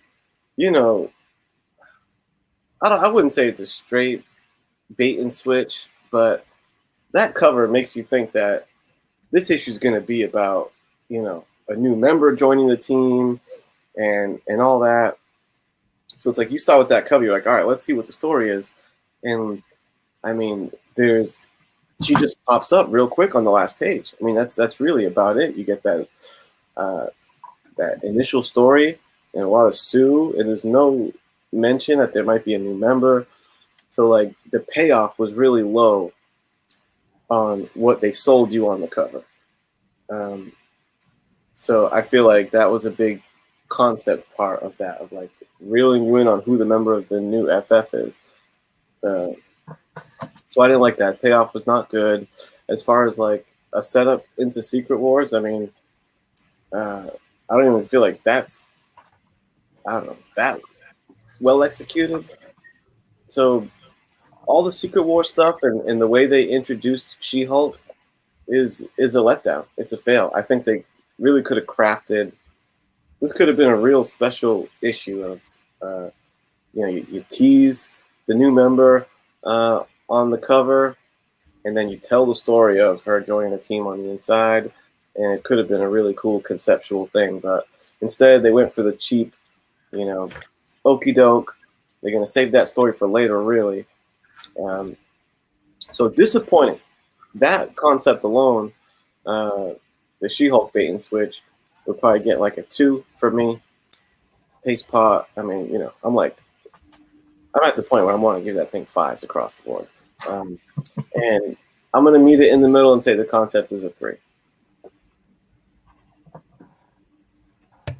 I wouldn't say it's a straight bait and switch, but that cover makes you think that this issue is going to be about, a new member joining the team and all that. So it's like you start with that cover, you're like, all right, let's see what the story is. And I mean, she just pops up real quick on the last page. I mean, that's really about it. You get that that initial story and a lot of Sue, and there's no mention that there might be a new member. So like the payoff was really low on what they sold you on the cover. So I feel like that was a big concept part of that, of like reeling you in on who the member of the new FF is. So I didn't like that. Payoff was not good. As far as like a setup into Secret Wars, I mean, I don't even feel like that's, that well executed. So all the Secret Wars stuff and the way they introduced She-Hulk is a letdown. It's a fail. I think they really could have crafted, this could have been a real special issue of, you tease the new member on the cover, and then you tell the story of her joining a team on the inside, and it could have been a really cool conceptual thing. But instead, they went for the cheap, okey doke. They're going to save that story for later, really. So disappointing. That concept alone, the She-Hulk bait and switch, would probably get like a 2 for me. Paste Pot, I mean, I'm at the point where I want to give that thing 5s across the board. And I'm going to meet it in the middle and say the concept is a 3.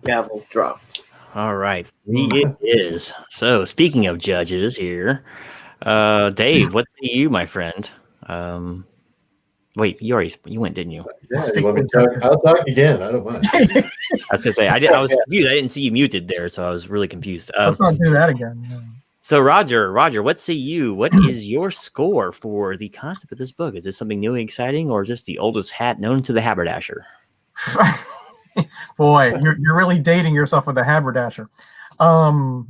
Gavel dropped. All right. 3 it is. So speaking of judges here, Dave, what say you, my friend? Wait, you went, didn't you? Yeah, you want me to talk? I'll talk again. I don't mind. I was gonna say I was confused. I didn't see you muted there, so I was really confused. Let's not do that again. Yeah. So Roger, what say you? What is your score for the concept of this book? Is this something new and exciting, or is this the oldest hat known to the haberdasher? Boy, you're really dating yourself with the haberdasher. I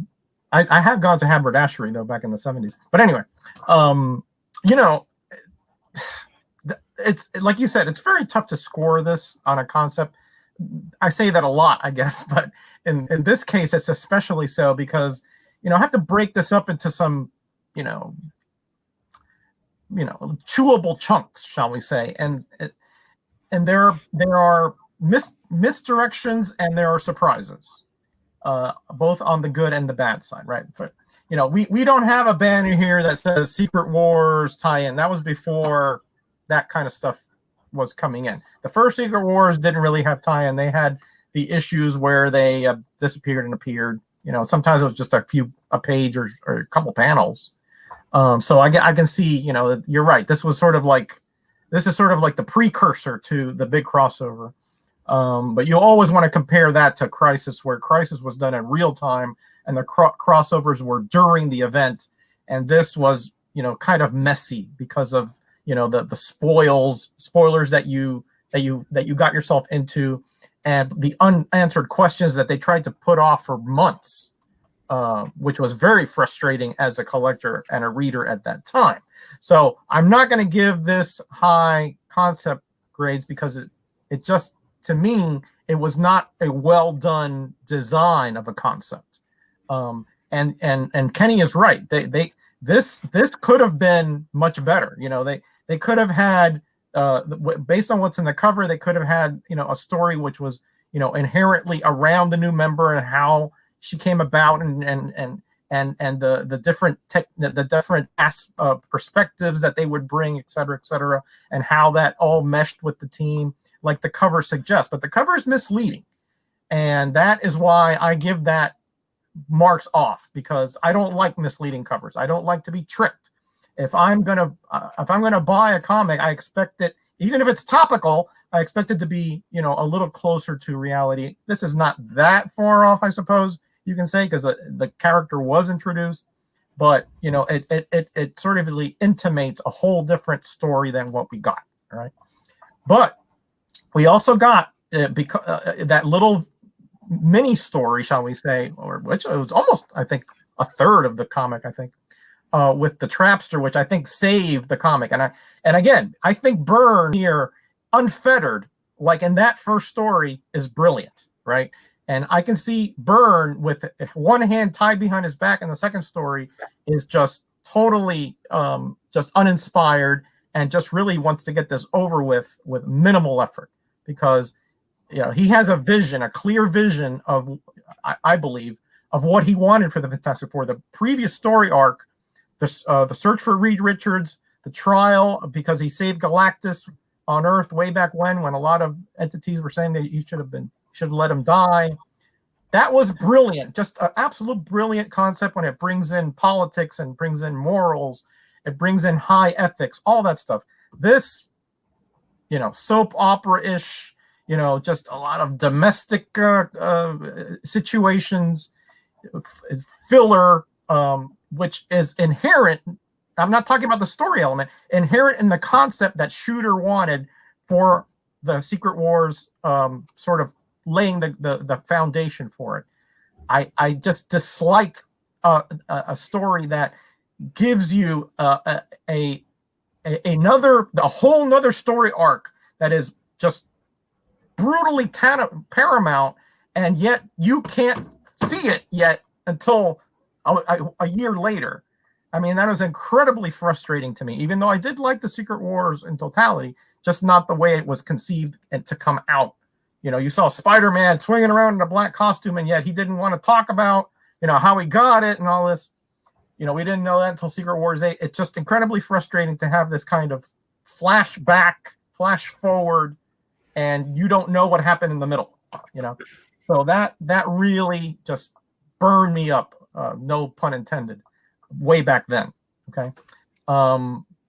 have gone to haberdashery though back in the 70s. But anyway, it's like you said, it's very tough to score this on a concept. I say that a lot, I guess, but in this case, it's especially so because I have to break this up into some chewable chunks, shall we say, and there are misdirections and there are surprises, both on the good and the bad side, right? But we don't have a banner here that says Secret Wars tie-in. That was before that kind of stuff was coming in. The first Secret Wars didn't really have tie-in. They had the issues where they disappeared and appeared. Sometimes it was just a page or a couple panels. So I can see, you're right. This is sort of like the precursor to the big crossover. But you always want to compare that to Crisis, where Crisis was done in real time and the crossovers were during the event. And this was, kind of messy because of, the spoilers that you got yourself into, and the unanswered questions that they tried to put off for months, which was very frustrating as a collector and a reader at that time. So I'm not going to give this high concept grades because it just, to me, it was not a well done design of a concept. And Kenny is right. This could have been much better. They could have had, based on what's in the cover, they could have had, a story which was, inherently around the new member and how she came about, and the different perspectives that they would bring, et cetera, and how that all meshed with the team, like the cover suggests. But the cover is misleading, and that is why I give that marks off, because I don't like misleading covers. I don't like to be tricked. If I'm gonna buy a comic, I expect it, even if it's topical, I expect it to be, a little closer to reality. This is not that far off, I suppose you can say, because the character was introduced, but it sort of intimates a whole different story than what we got. All right, but we also got that little mini story, shall we say, or which it was almost, I think, a third of the comic, I think, with the Trapster, which I think saved the comic. And again, I think Byrne here, unfettered, like in that first story, is brilliant, right? And I can see Byrne with one hand tied behind his back in the second story is just totally just uninspired and just really wants to get this over with minimal effort, because he has a vision, a clear vision of, I believe, of what he wanted for the Fantastic Four. The previous story arc, the search for Reed Richards, the trial because he saved Galactus on Earth way back when a lot of entities were saying that he should have let him die. That was brilliant, just an absolute brilliant concept when it brings in politics and brings in morals, it brings in high ethics, all that stuff. This, soap opera-ish, just a lot of domestic situations, filler, which is inherent. I'm not talking about the story element, inherent in the concept that Shooter wanted for the Secret Wars, sort of laying the foundation for it. I just dislike a story that gives you a whole nother story arc that is just brutally paramount, and yet you can't see it yet until a year later. I mean, that was incredibly frustrating to me, even though I did like the Secret Wars in totality, just not the way it was conceived and to come out. You saw Spider-Man swinging around in a black costume, and yet he didn't want to talk about, how he got it and all this. We didn't know that until Secret Wars 8. It's just incredibly frustrating to have this kind of flash forward, and you don't know what happened in the middle, So that really just burned me up, no pun intended, way back then. Okay.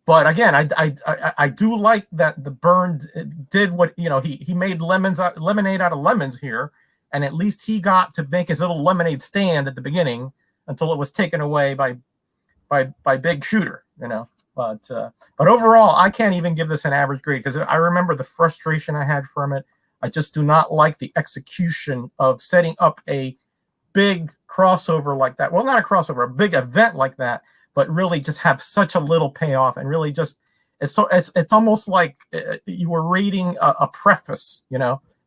But again, I do like that the Byrne did what, he made lemonade out of lemons here, and at least he got to make his little lemonade stand at the beginning until it was taken away by Big Shooter, But overall, I can't even give this an average grade, because I remember the frustration I had from it. I just do not like the execution of setting up a big crossover like that. Well, not a crossover, a big event like that, but really just have such a little payoff, and really just it's almost like you were reading a preface,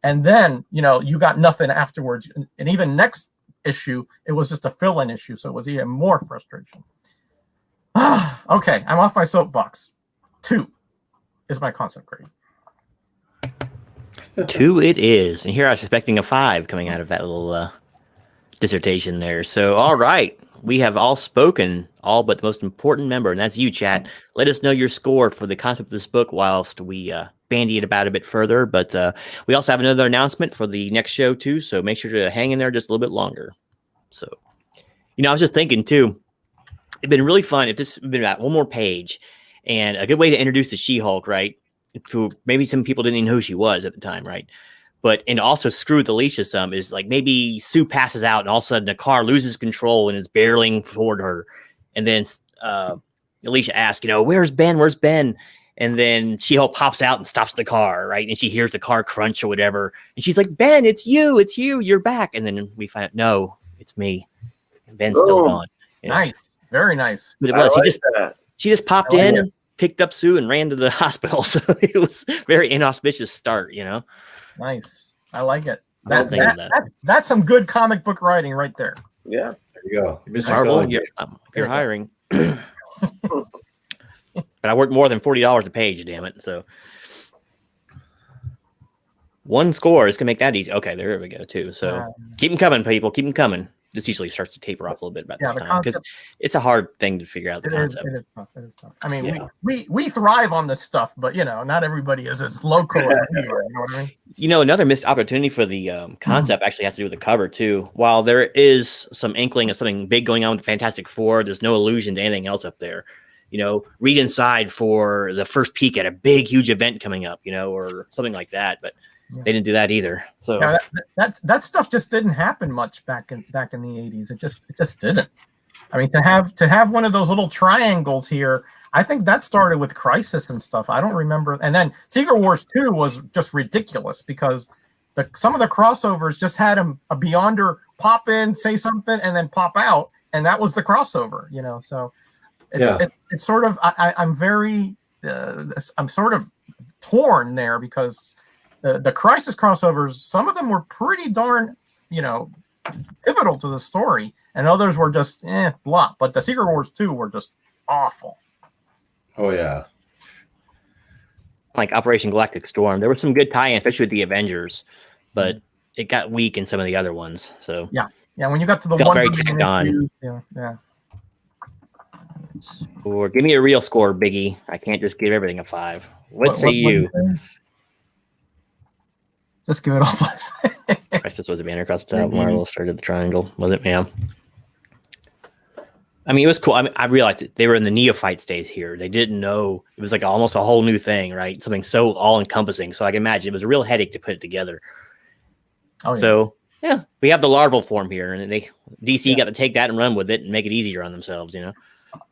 and then you got nothing afterwards. And even next issue, it was just a fill-in issue, so it was even more frustration. Okay, I'm off my soapbox. 2 is my concept grade. 2 it is. And here I was expecting a 5 coming out of that little dissertation there. So, all right. We have all spoken, all but the most important member, and that's you, chat. Let us know your score for the concept of this book whilst we bandy it about a bit further. But we also have another announcement for the next show, too, so make sure to hang in there just a little bit longer. So, I was just thinking, too, it'd been really fun if this had been about one more page, and a good way to introduce the She-Hulk, right? Maybe some people didn't even know who she was at the time, right? But and also screwed Alicia some is like maybe Sue passes out and all of a sudden the car loses control and it's barreling toward her, and then Alicia asks, where's Ben? Where's Ben? And then She-Hulk pops out and stops the car, right? And she hears the car crunch or whatever, and she's like, "Ben, it's you, you're back." And then we find out, no, it's me. And Ben's still gone. Nice, very nice. But it was she just popped in, picked up Sue, and ran to the hospital. So it was a very inauspicious start, Nice. I like it. That's some good comic book writing right there. Yeah. There you go. Marvel, you're hiring. But I work more than $40 a page, damn it. So one score is going to make that easy. Okay, there we go, too. So keep them coming, people. Keep them coming. This usually starts to taper off a little bit about this time because it's a hit's a hard thing to figure out the concept. It is tough. I mean, we thrive on this stuff, but not everybody is as local as we are. You know what I mean? Another missed opportunity for the concept actually has to do with the cover too. While there is some inkling of something big going on with Fantastic Four, there's no allusion to anything else up there. Read inside for the first peek at a big, huge event coming up, or something like that. But they didn't do that either. So that stuff just didn't happen much back in the 80s. It just didn't. I mean, to have one of those little triangles here, I think that started with Crisis and stuff. I don't remember. And then Secret Wars 2 was just ridiculous because some of the crossovers just had a Beyonder pop in, say something, and then pop out, and that was the crossover. So it's sort of I'm sort of torn there because the Crisis crossovers, some of them were pretty darn pivotal to the story, and others were just blah. But the Secret Wars 2 were just awful. Oh yeah, like Operation Galactic Storm, there was some good tie-in, especially with the Avengers, but it got weak in some of the other ones. So yeah, when you got to the felt one very tacked on. Yeah. Or give me a real score, Biggie. I can't just give everything a 5. What say you? Just give it all 5. Crisis was a banner across the top. Marvel started the triangle. Was it, ma'am? I mean, it was cool. I mean, I realized that they were in the neophyte stage here. They didn't know. It was like almost a whole new thing, right? Something so all-encompassing. So I can imagine it was a real headache to put it together. Oh, yeah. So, we have the larval form here, and DC got to take that and run with it and make it easier on themselves,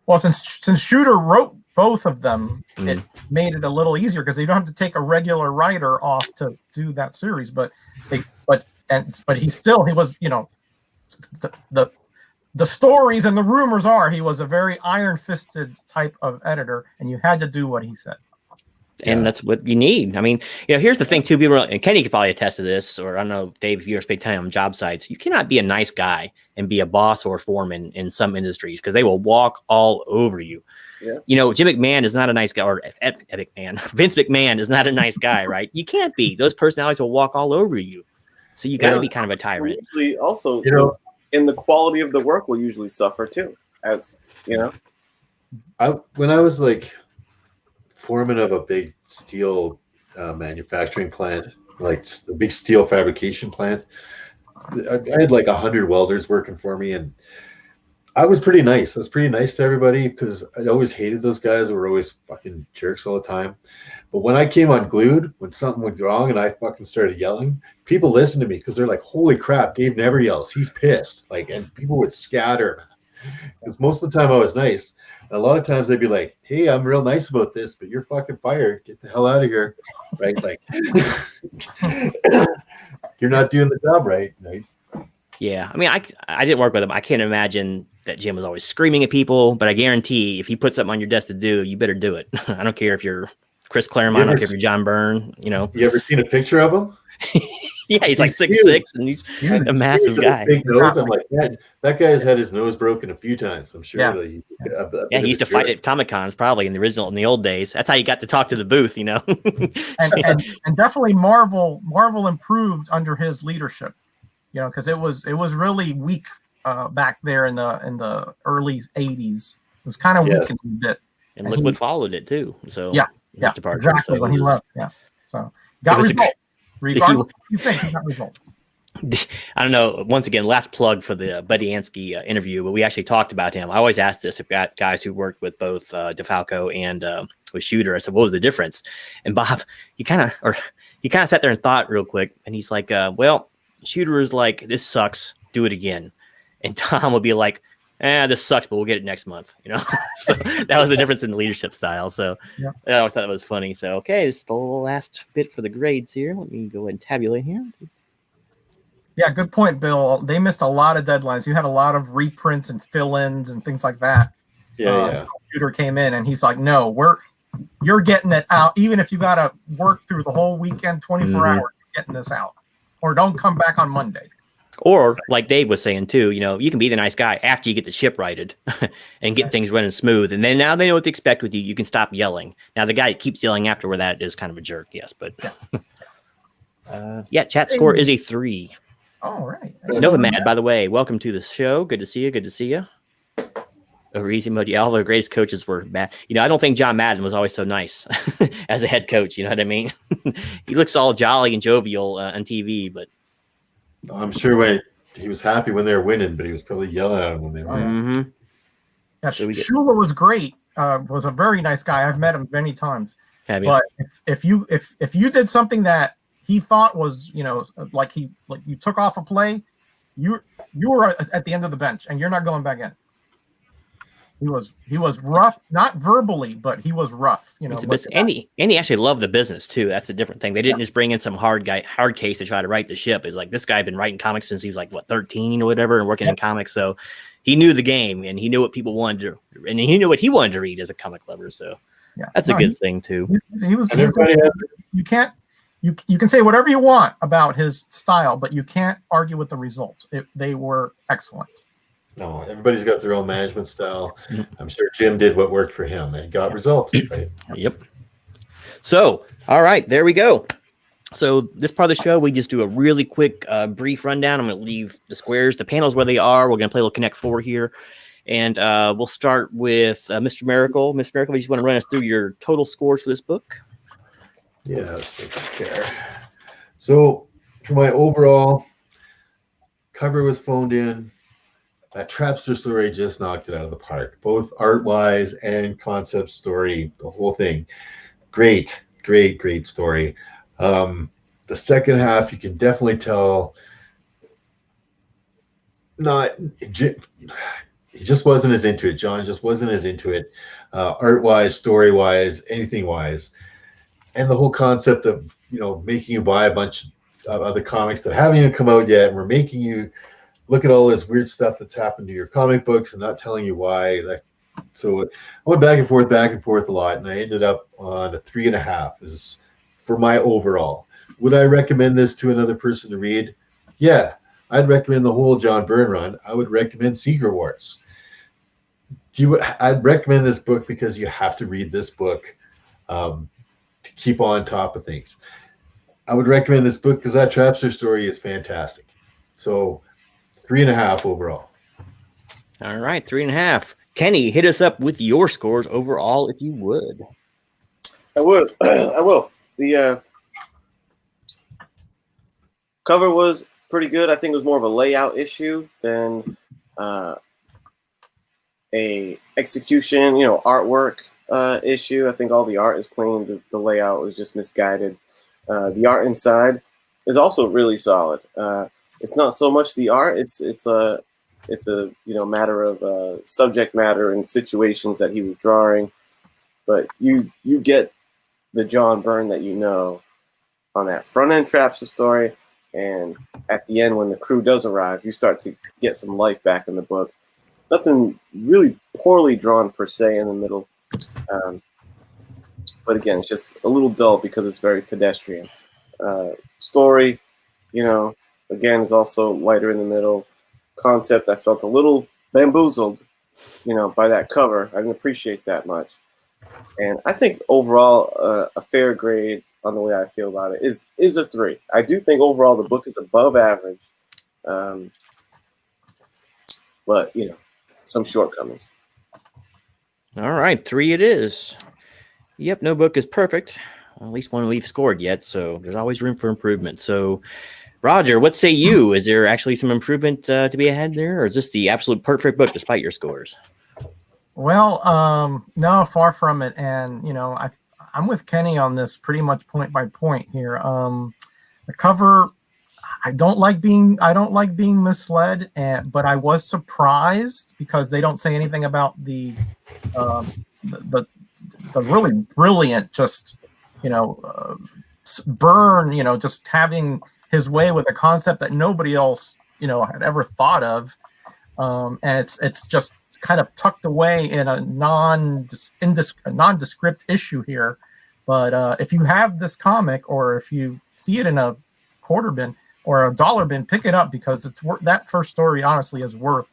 Well, since Shooter wrote both of them, it made it a little easier because you don't have to take a regular writer off to do that series. But he was the stories and the rumors are he was a very iron-fisted type of editor, and you had to do what he said. And that's what you need. I mean, here's the thing too. People, and Kenny could probably attest to this, or I don't know, Dave, if you ever spent time on job sites, you cannot be a nice guy and be a boss or foreman in some industries because they will walk all over you. Yeah. Jim McMahon is not a nice guy, or Vince McMahon is not a nice guy, right? You can't be. Those personalities will walk all over you. So you got to be kind of a tyrant. Usually also, in the quality of the work will usually suffer too, as when I was like foreman of a big steel manufacturing plant, like a big steel fabrication plant. I had like 100 welders working for me, and I was pretty nice. I was pretty nice to everybody because I always hated those guys that were always fucking jerks all the time. But when I came unglued, when something went wrong and I fucking started yelling, people listened to me because they're like, holy crap, Dave never yells. He's pissed. And people would scatter. Because most of the time I was nice. And a lot of times they'd be like, hey, I'm real nice about this, but you're fucking fired. Get the hell out of here. Right? You're not doing the job right? Yeah. I mean, I didn't work with him. I can't imagine that Jim was always screaming at people, but I guarantee if he puts something on your desk to do, you better do it. I don't care if you're Chris Claremont, I don't care if you're John Byrne, You ever seen a picture of him? Yeah, he's like 6'6", and he's a massive guy. Big nose. I'm like, that guy's had his nose broken a few times. I'm sure. He used to fight at Comic Cons probably in the old days. That's how you got to talk to the booth, and definitely Marvel improved under his leadership, because it was really weak back there in the early 80s. It was kind of weak a bit. And Liquid followed it too. So exactly when he left. Yeah, so got result. Regardless, you think he got result. I don't know. Once again, last plug for the Buddy Ansky interview, but we actually talked about him. I always ask this. I've got guys who worked with both DeFalco and with Shooter. I said, what was the difference? And Bob, he kind of sat there and thought real quick, and he's like, well, Shooter is like, this sucks, do it again. And Tom would be like, this sucks, but we'll get it next month. So that was the difference in the leadership style. So I always thought that was funny. So, okay, this is the last bit for the grades here. Let me go ahead and tabulate here. Yeah, good point, Bill. They missed a lot of deadlines. You had a lot of reprints and fill-ins and things like that. Yeah. Shooter came in and he's like, no, you're getting it out. Even if you got to work through the whole weekend, 24 hours, you're getting this out. Or don't come back on Monday. Or like Dave was saying too, you can be the nice guy after you get the ship righted and get things running smooth. And then now they know what to expect with you. You can stop yelling. Now the guy that keeps yelling after that is kind of a jerk. Yes, but chat score is a 3. All right. Nova Mad, by the way, welcome to the show. Good to see you. Good to see you. Over easy mode. Yeah, all the greatest coaches were bad. I don't think John Madden was always so nice as a head coach. You know what I mean? He looks all jolly and jovial on TV, but I'm sure he was happy when they were winning, but he was probably yelling at them when they were winning. Yeah, Shula was great. Was a very nice guy. I've met him many times. But if you did something that he thought was, like you took off a play, you were at the end of the bench and you're not going back in. He was rough, not verbally, but he was rough. And he actually loved the business too. That's a different thing. They didn't just bring in some hard case to try to write the ship. It's like this guy had been writing comics since he was like 13 or whatever, and working in comics. So he knew the game and he knew what people wanted to, and he knew what he wanted to read as a comic lover. So that's a good thing too. You can say whatever you want about his style, but you can't argue with the results. They were excellent. No, everybody's got their own management style. I'm sure Jim did what worked for him and got results. Right? Yep. So, all right, there we go. So this part of the show, we just do a really quick, brief rundown. I'm going to leave the squares, the panels where they are. We're going to play a little Connect 4 here. And we'll start with Mr. Miracle. Mr. Miracle, you just want to run us through your total scores for this book? Yeah, let's take care. So for my overall, cover was phoned in. That Trapster story just knocked it out of the park, both art-wise and concept story, the whole thing. Great story. The second half, you can definitely tell he just wasn't as into it. John just wasn't as into it, art-wise, story-wise, anything-wise. And the whole concept of, making you buy a bunch of other comics that haven't even come out yet, and we're making you look at all this weird stuff that's happened to your comic books and not telling you why. So I went back and forth a lot, and I ended up on a 3.5. This is for my overall. Would I recommend this to another person to read? Yeah, I'd recommend the whole John Byrne run. I would recommend Secret Wars. I'd recommend this book because you have to read this book to keep on top of things. I would recommend this book because that Trapster story is fantastic. So 3.5 overall. All right, 3.5. Kenny, hit us up with your scores overall, if you would. I would. I will. The cover was pretty good. I think it was more of a layout issue than a execution, artwork issue. I think all the art is clean. The layout was just misguided. The art inside is also really solid. It's not so much the art; it's a matter of subject matter and situations that he was drawing. But you get the John Byrne that on that front end Trapster story, and at the end when the crew does arrive, you start to get some life back in the book. Nothing really poorly drawn per se in the middle, but again, it's just a little dull because it's very pedestrian. Story, again, is also lighter in the middle. Concept, I felt a little bamboozled, by that cover. I didn't appreciate that much. And I think overall, a fair grade on the way I feel about it is a 3. I do think overall the book is above average, but some shortcomings. All right, 3 it is. Yep, no book is perfect. At least one we've scored yet, so there's always room for improvement. So, Roger, what say you? Is there actually some improvement to be ahead there, or is this the absolute perfect book despite your scores? Well, no, far from it. And I'm with Kenny on this pretty much point by point here. The cover, I don't like being misled, but I was surprised because they don't say anything about the really brilliant, just Byrne, just having his way with a concept that nobody else had ever thought of, and it's just kind of tucked away in a nondescript issue here. But if you have this comic, or if you see it in a quarter bin or a dollar bin, pick it up, because that first story honestly is worth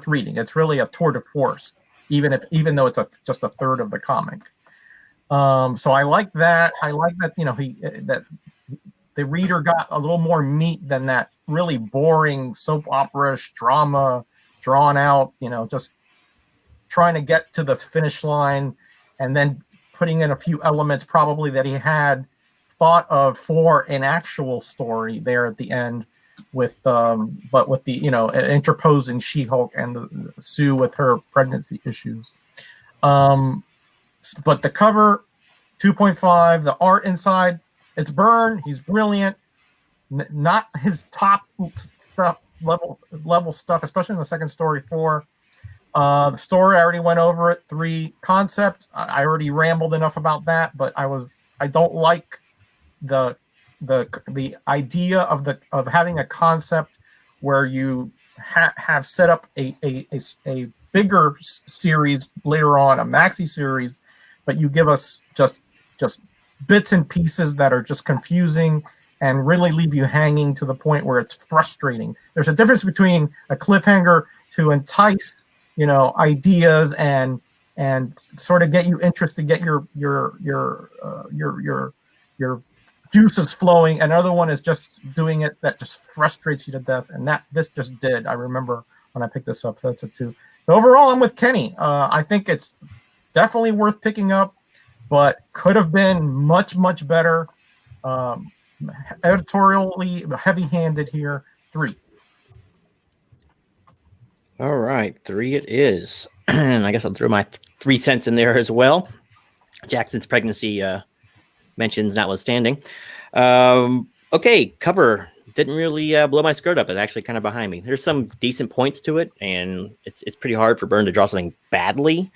reading. It's really a tour de force, even though it's just a third of the comic. So I like that. I like that that the reader got a little more meat than that really boring soap opera-ish drama, drawn out, just trying to get to the finish line, and then putting in a few elements probably that he had thought of for an actual story there at the end, with but with the interposing She-Hulk and the Sue with her pregnancy issues. But the cover, 2.5. The art inside, it's Byrne. He's brilliant. Not his top stuff level stuff, especially in the second story 4. The story, I already went over it. 3, concept, I already rambled enough about that. But I don't like the idea of having a concept where you have set up a bigger series later on, a maxi series, but you give us just bits and pieces that are just confusing and really leave you hanging to the point where it's frustrating. There's a difference between a cliffhanger to entice, ideas and sort of get you interested, get your juices flowing. Another one is just doing it that just frustrates you to death, and this just did. I remember when I picked this up. That's it too. So overall, I'm with Kenny. I think it's definitely worth picking up, but could have been much better. Editorially heavy-handed here. 3. All right, 3 it is. And I guess I'll throw my 3 cents in there as well. Jackson's pregnancy mentions notwithstanding. Okay, cover didn't really blow my skirt up. It's actually kind of behind me. There's some decent points to it, and it's pretty hard for Byrne to draw something badly,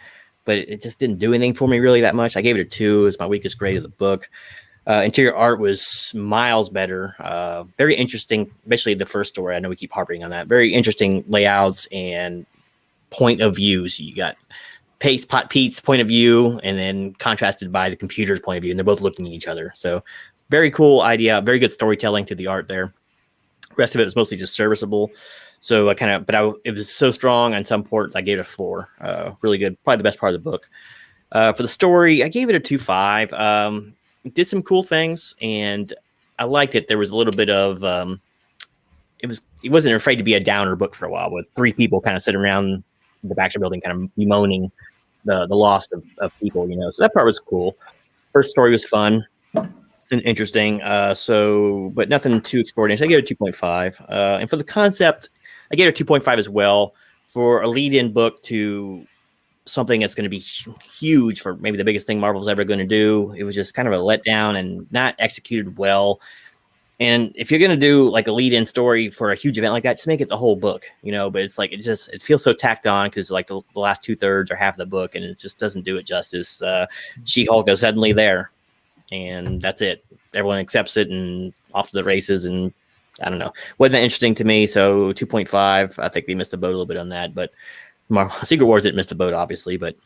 but it just didn't do anything for me really that much. I gave it a 2. It's my weakest grade of the book. Interior art was miles better. Very interesting, especially the first story. I know we keep harping on that. Very interesting layouts and point of views. You got Pete's point of view, and then contrasted by the computer's point of view, and they're both looking at each other. So very cool idea. Very good storytelling to the art there. The rest of it was mostly just serviceable. So it was so strong on some ports. I gave it a 4. Really good. Probably the best part of the book. For the story, I gave it a 2.5. It did some cool things, and I liked it. There was a little bit of it wasn't afraid to be a downer book for a while, with 3 people kind of sitting around the Baxter building kind of bemoaning the loss of people, So that part was cool. First story was fun and interesting. But nothing too extraordinary. So I gave it a 2.5. And for the concept, I gave it a 2.5 as well. For a lead-in book to something that's going to be huge, for maybe the biggest thing Marvel's ever going to do, it was just kind of a letdown and not executed well. And if you're going to do like a lead-in story for a huge event like that, just make it the whole book, but it's like it feels so tacked on, because like the last 2/3 or half of the book, and it just doesn't do it justice. She-Hulk is suddenly there, and that's it. Everyone accepts it and off to the races, and I don't know, wasn't that interesting to me. So 2.5. I think they missed the boat a little bit on that, but Secret Wars didn't miss the boat, obviously. But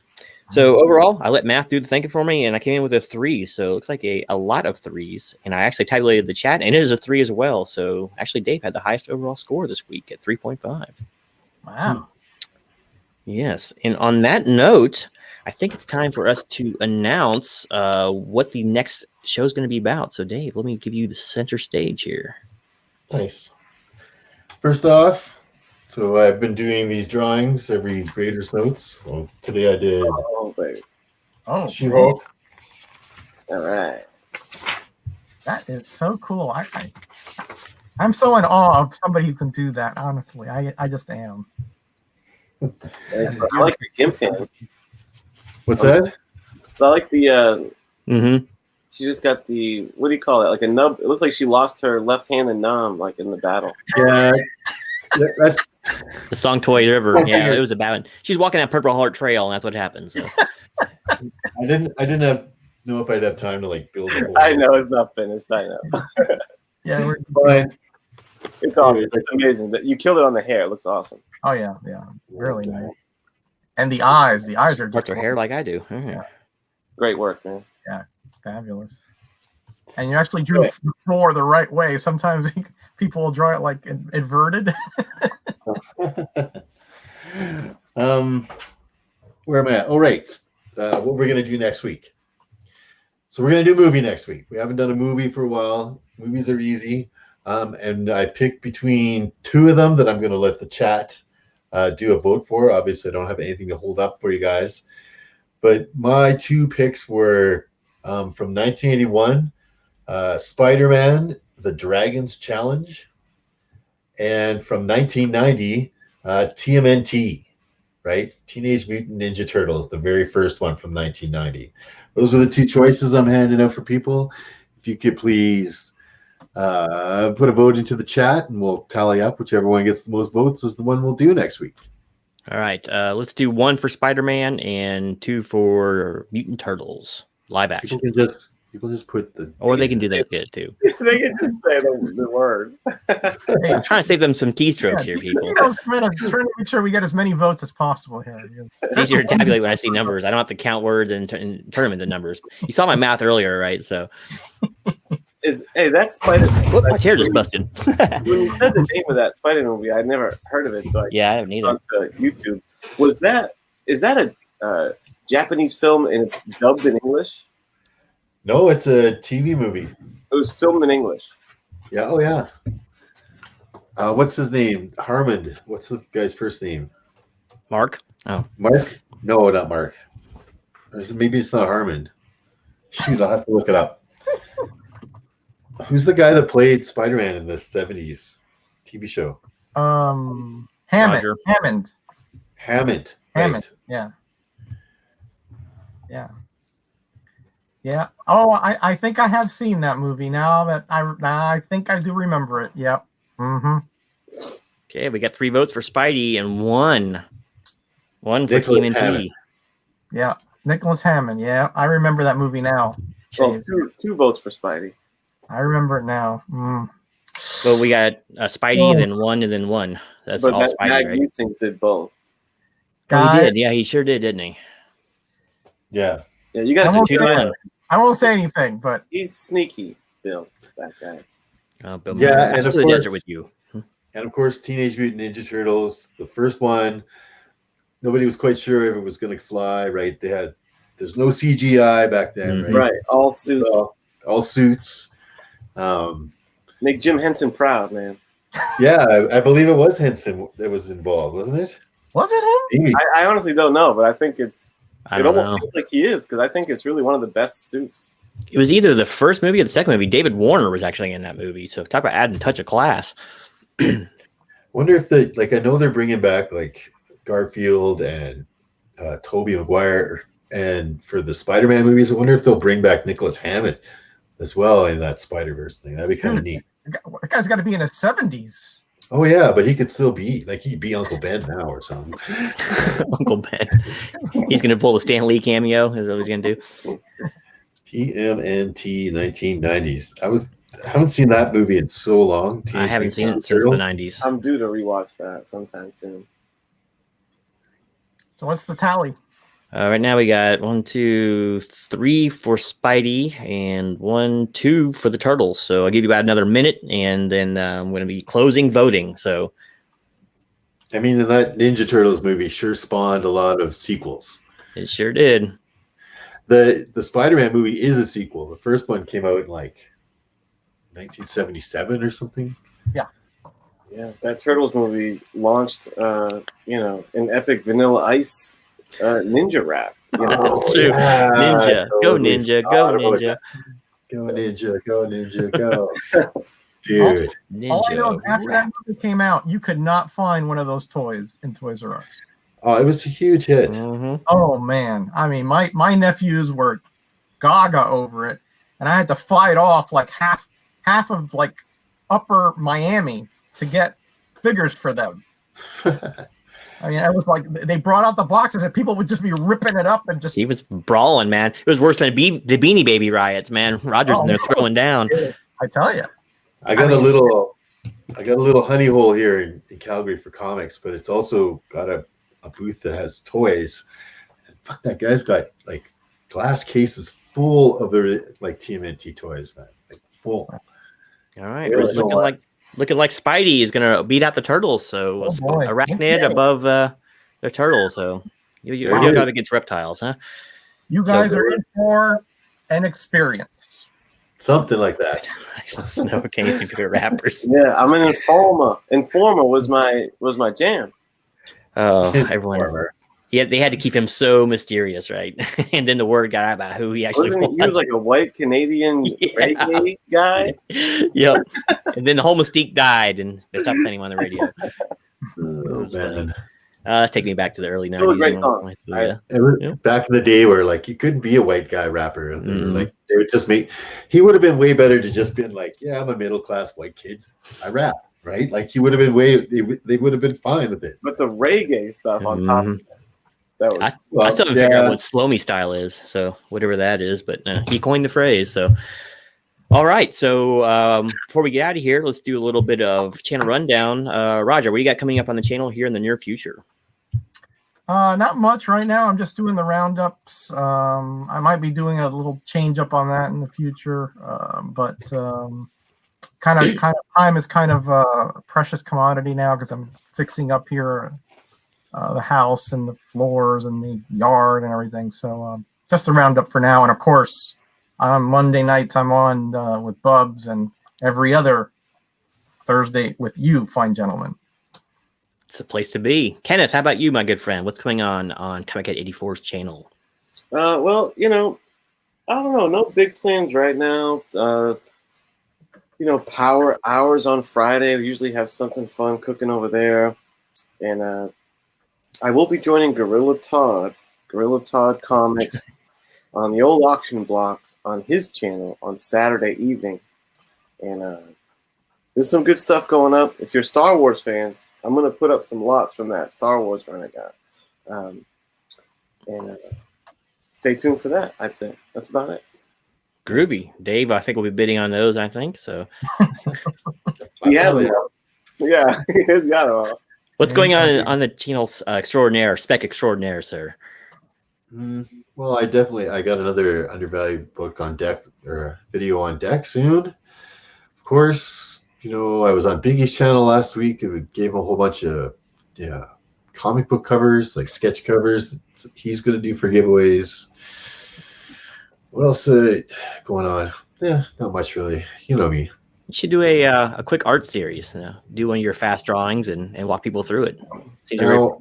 so overall, I let math do the thinking for me, and I came in with a 3. So it looks like a lot of 3s. And I actually tabulated the chat, and it is a 3 as well. So actually, Dave had the highest overall score this week at 3.5. Wow. Yes. And on that note, I think it's time for us to announce what the next show is going to be about. So, Dave, let me give you the center stage here. Nice. First off, so I've been doing these drawings every grader's notes. Well, today I did She-Hulk. All right. That is so cool. I'm so in awe of somebody who can do that, honestly. I just am. I like your gimp hand. What's that? I like the. Mm-hmm. She just got the, what do you call it? Like a nub. It looks like she lost her left hand and numb, like in the battle. Yeah, that's The song Toy River. Yeah, it was a bad one. She's walking that Purple Heart Trail, and that's what happened. So I didn't know if I'd have time to like build a whole. I know it's not finished. I know. Yeah, But It's awesome. It's amazing that you killed it on the hair. It looks awesome. oh yeah, really nice. And the eyes are parts her hair like I do. Yeah. Great work, man. Fabulous. And you actually drew floor the right way. Sometimes people will draw it like inverted. Where am I at? Oh, right. What we're going to do next week. So we're going to do a movie next week. We haven't done a movie for a while. Movies are easy. And I picked between two of them that I'm going to let the chat do a vote for. Obviously, I don't have anything to hold up for you guys. But my two picks were from 1981, Spider-Man, The Dragon's Challenge, and from 1990, TMNT, right? Teenage Mutant Ninja Turtles, the very first one from 1990. Those are the two choices I'm handing out for people. If you could please put a vote into the chat, and we'll tally up. Whichever one gets the most votes is the one we'll do next week. All right, let's do 1 for Spider-Man and 2 for Mutant Turtles live action. People just put the. Or they can do that bit too. They can just say the word. Hey, I'm trying to save them some keystrokes here, people. I'm trying to make sure we get as many votes as possible here. It's easier to tabulate when I see numbers. I don't have to count words and turn them into numbers. You saw my math earlier, right? So. Hey, that's Spider. Whoop, my chair just busted. When you said the name of that Spider movie, I'd never heard of it. So I haven't either. Onto YouTube. Is that a Japanese film and it's dubbed in English? No, it's a TV movie. It was filmed in English. Yeah. Oh, yeah. What's his name? Harmon. What's the guy's first name? Mark. Oh, Mark? No, not Mark. Maybe it's not Harmon. Shoot, I'll have to look it up. Who's the guy that played Spider-Man in the 70s TV show? Hammond. Roger. Hammond. Right. Yeah. Oh, I think I have seen that movie now that I think I do remember it. Yep. Mm-hmm. Okay, we got 3 votes for Spidey and one for Nicholas TMNT. Hammond. Yeah, Nicholas Hammond. Yeah, I remember that movie now. Well, two votes for Spidey. I remember it now. Well, we got Spidey, then 1, and then 1. That's But all Spidey, right? Things did both. Oh, he did. Yeah, he sure did, didn't he? Yeah. Yeah, you got to 2-1. I won't say anything, but he's sneaky, Bill. That guy. Bill Yeah, and to of the course, desert with you. And of course, Teenage Mutant Ninja Turtles, the first one. Nobody was quite sure if it was going to fly. Right? There's no CGI back then. Mm-hmm. Right. All suits. All suits. Make Jim Henson proud, man. Yeah, I believe it was Henson that was involved, wasn't it? Was it him? Maybe. I honestly don't know, but I think it don't almost know. feels like he is because I think it's really one of the best suits. It was either the first movie or the second movie. David Warner was actually in that movie. So talk about adding a touch of class. Wonder if I know they're bringing back like Garfield and Tobey Maguire, and for the Spider-Man movies, I wonder if they'll bring back Nicholas Hammond as well in that Spider-Verse thing. That'd be kind of neat. That guy's got to be in his 70s. Oh yeah, but he could still be he'd be Uncle Ben now or something. Uncle Ben. He's gonna pull the Stan Lee cameo. Is what he's gonna do. TMNT 1990s. I haven't seen that movie in so long. I haven't seen it since the 90s. I'm due to rewatch that sometime soon. So what's the tally? Right now we got 1, 2, 3 for Spidey and 1, 2 for the Turtles. So I'll give you about another minute, and then I'm going to be closing voting. So, I mean, that Ninja Turtles movie sure spawned a lot of sequels. it sure did. The Spider-Man movie is a sequel. The first one came out in like 1977 or something. Yeah, that Turtles movie launched, an epic Vanilla Ice ninja rap. That's true. Yeah, Ninja, go totally. Ninja, go Ninja, Go Ninja, go Ninja, go. Dude. All I know Ninja. is after that movie came out, you could not find one of those toys in Toys R Us. Oh, it was a huge hit. Mhm. Oh man, I mean, my nephews were gaga over it, and I had to fight off like half of like upper Miami to get figures for them. I mean, it was like they brought out the boxes and people would just be ripping it up and just. He was brawling, man. It was worse than the Beanie Baby riots, man. Rogers in there throwing down. I tell you, I got a little honey hole here in Calgary for comics, but it's also got a booth that has toys. And fuck, that guy's got like glass cases full of the like TMNT toys, man. Like full. All right, it's looking like Spidey is gonna beat out the turtles. So Arachnid above their turtles. So you're got against reptiles, huh? You guys are in for an experience. Something like that. No, can't do for rappers. Yeah, I'm an Informer. Informer was my jam. Oh, everyone. Yeah, they had to keep him so mysterious, right? And then the word got out about who he actually was. He was like a white Canadian reggae guy. Yep. And then the whole mystique died, and they stopped playing him on the radio. Oh, man. Let's take me back to the early 90s. It was a great song. Back in the day where like you couldn't be a white guy rapper. Like they would just he would have been way better to just been like, yeah, I'm a middle class white kid. I rap, right? Like he would have been they would have been fine with it. But the reggae stuff on top of that was, I still haven't figured out what slow me style is, so whatever that is, but he coined the phrase. So all right, so before we get out of here, let's do a little bit of channel rundown. Roger, what do you got coming up on the channel here in the near future? Not much right now. I'm just doing the roundups. I might be doing a little change up on that in the future, but kind of time is kind of a precious commodity now because I'm fixing up here the house and the floors and the yard and everything. So just the roundup for now. And of course, on Monday nights I'm on with Bubs, and every other Thursday with you, fine gentlemen. It's a place to be. Kenneth, how about you, my good friend? What's going on ComicHead84's channel? Well, I don't know. No big plans right now. Power hours on Friday. We usually have something fun cooking over there. And I will be joining Gorilla Todd Comics on the old auction block on his channel on Saturday evening. And there's some good stuff going up. If you're Star Wars fans, I'm going to put up some lots from that Star Wars run I got. And stay tuned for that, I'd say. That's about it. Groovy. Dave, I think we'll be bidding on those, I think. So he has them. Yeah, he has got them all. What's going on the channel's spec extraordinaire, sir? Well, I got another undervalued book on deck, or video on deck soon. Of course, I was on Biggie's channel last week. It gave him a whole bunch of comic book covers, like sketch covers that he's going to do for giveaways. What else going on? Yeah, not much really. You know me. You should do a quick art series. Do one of your fast drawings and walk people through it.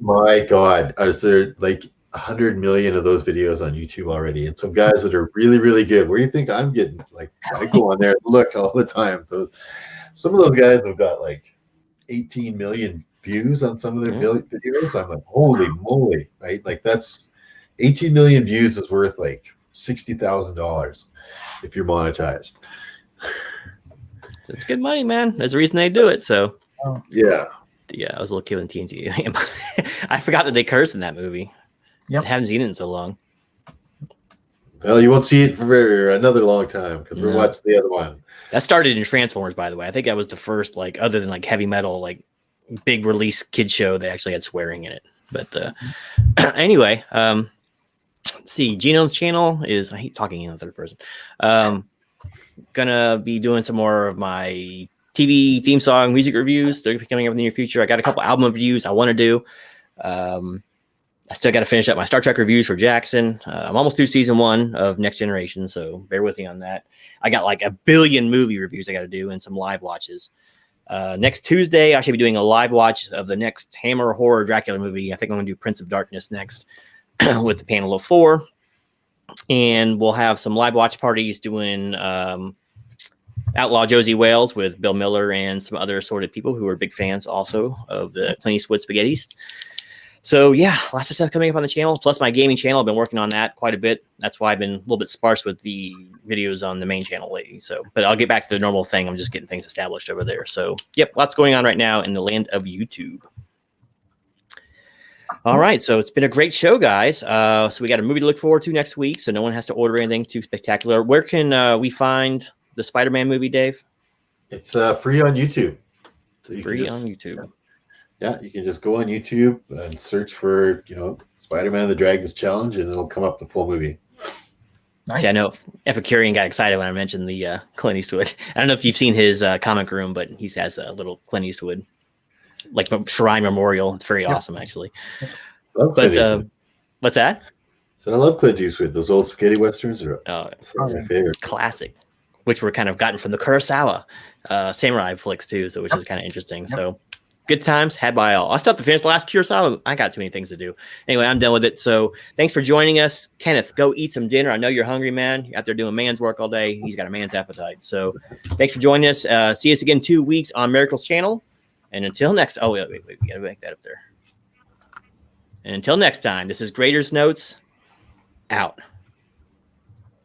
My God. Is there like 100 million of those videos on YouTube already? And some guys that are really, really good. Where do you think I'm getting? Like, I go on there and look all the time. Some of those guys have got like 18 million views on some of their videos. I'm like, holy moly, right? Like that's 18 million views is worth like $60,000 if you're monetized. It's good money, man. There's a reason they do it. So, yeah, I was a little kid in TNT. I forgot that they cursed in that movie. Yep. I haven't seen it in so long. Well, you won't see it for another long time because we're watching the other one. That started in Transformers, by the way. I think that was the first, like, other than like heavy metal, like big release kid show that actually had swearing in it. But anyway, let's see. Genome's channel is, I hate talking in the third person. Gonna be doing some more of my TV theme song music reviews. They're coming up in the near future. I got a couple album reviews I want to do. I still got to finish up my Star Trek reviews for Jackson. I'm almost through season 1 of Next Generation, so bear with me on that. I got like a billion movie reviews I got to do and some live watches. Next Tuesday, I should be doing a live watch of the next Hammer horror Dracula movie. I think I'm going to do Prince of Darkness next with the panel of 4. And we'll have some live watch parties doing Outlaw Josie Wales with Bill Miller and some other assorted people who are big fans also of the Clint Eastwood Spaghettis. So yeah, lots of stuff coming up on the channel. Plus my gaming channel, I've been working on that quite a bit. That's why I've been a little bit sparse with the videos on the main channel lately. So, but I'll get back to the normal thing. I'm just getting things established over there. So yep, lots going on right now in the land of YouTube. All right, so it's been a great show, guys. So we got a movie to look forward to next week, so no one has to order anything too spectacular. Where can we find the Spider-Man movie, Dave? It's free on YouTube. So you Free on YouTube. Yeah, you can just go on YouTube and search for, Spider-Man: The Dragon's Challenge, and it'll come up the full movie. Nice. See, I know Epicurean got excited when I mentioned the Clint Eastwood. I don't know if you've seen his comic room, but he has a little Clint Eastwood, like shrine memorial. It's very awesome, actually. But what's that? So I love Clint Eastwood. Those old spaghetti westerns are my favorite. Classic, which were kind of gotten from the Kurosawa samurai flicks too, so which is kind of interesting. Yep. So good times had by all. I still have to finish the last Kurosawa. I got too many things to do. Anyway, I'm done with it. So thanks for joining us. Kenneth, go eat some dinner. I know you're hungry, man. You're out there doing man's work all day. He's got a man's appetite. So thanks for joining us. See us again 2 weeks on Miracle's channel. And until next, wait. We got to make that up there. And until next time, this is Grader's Notes out.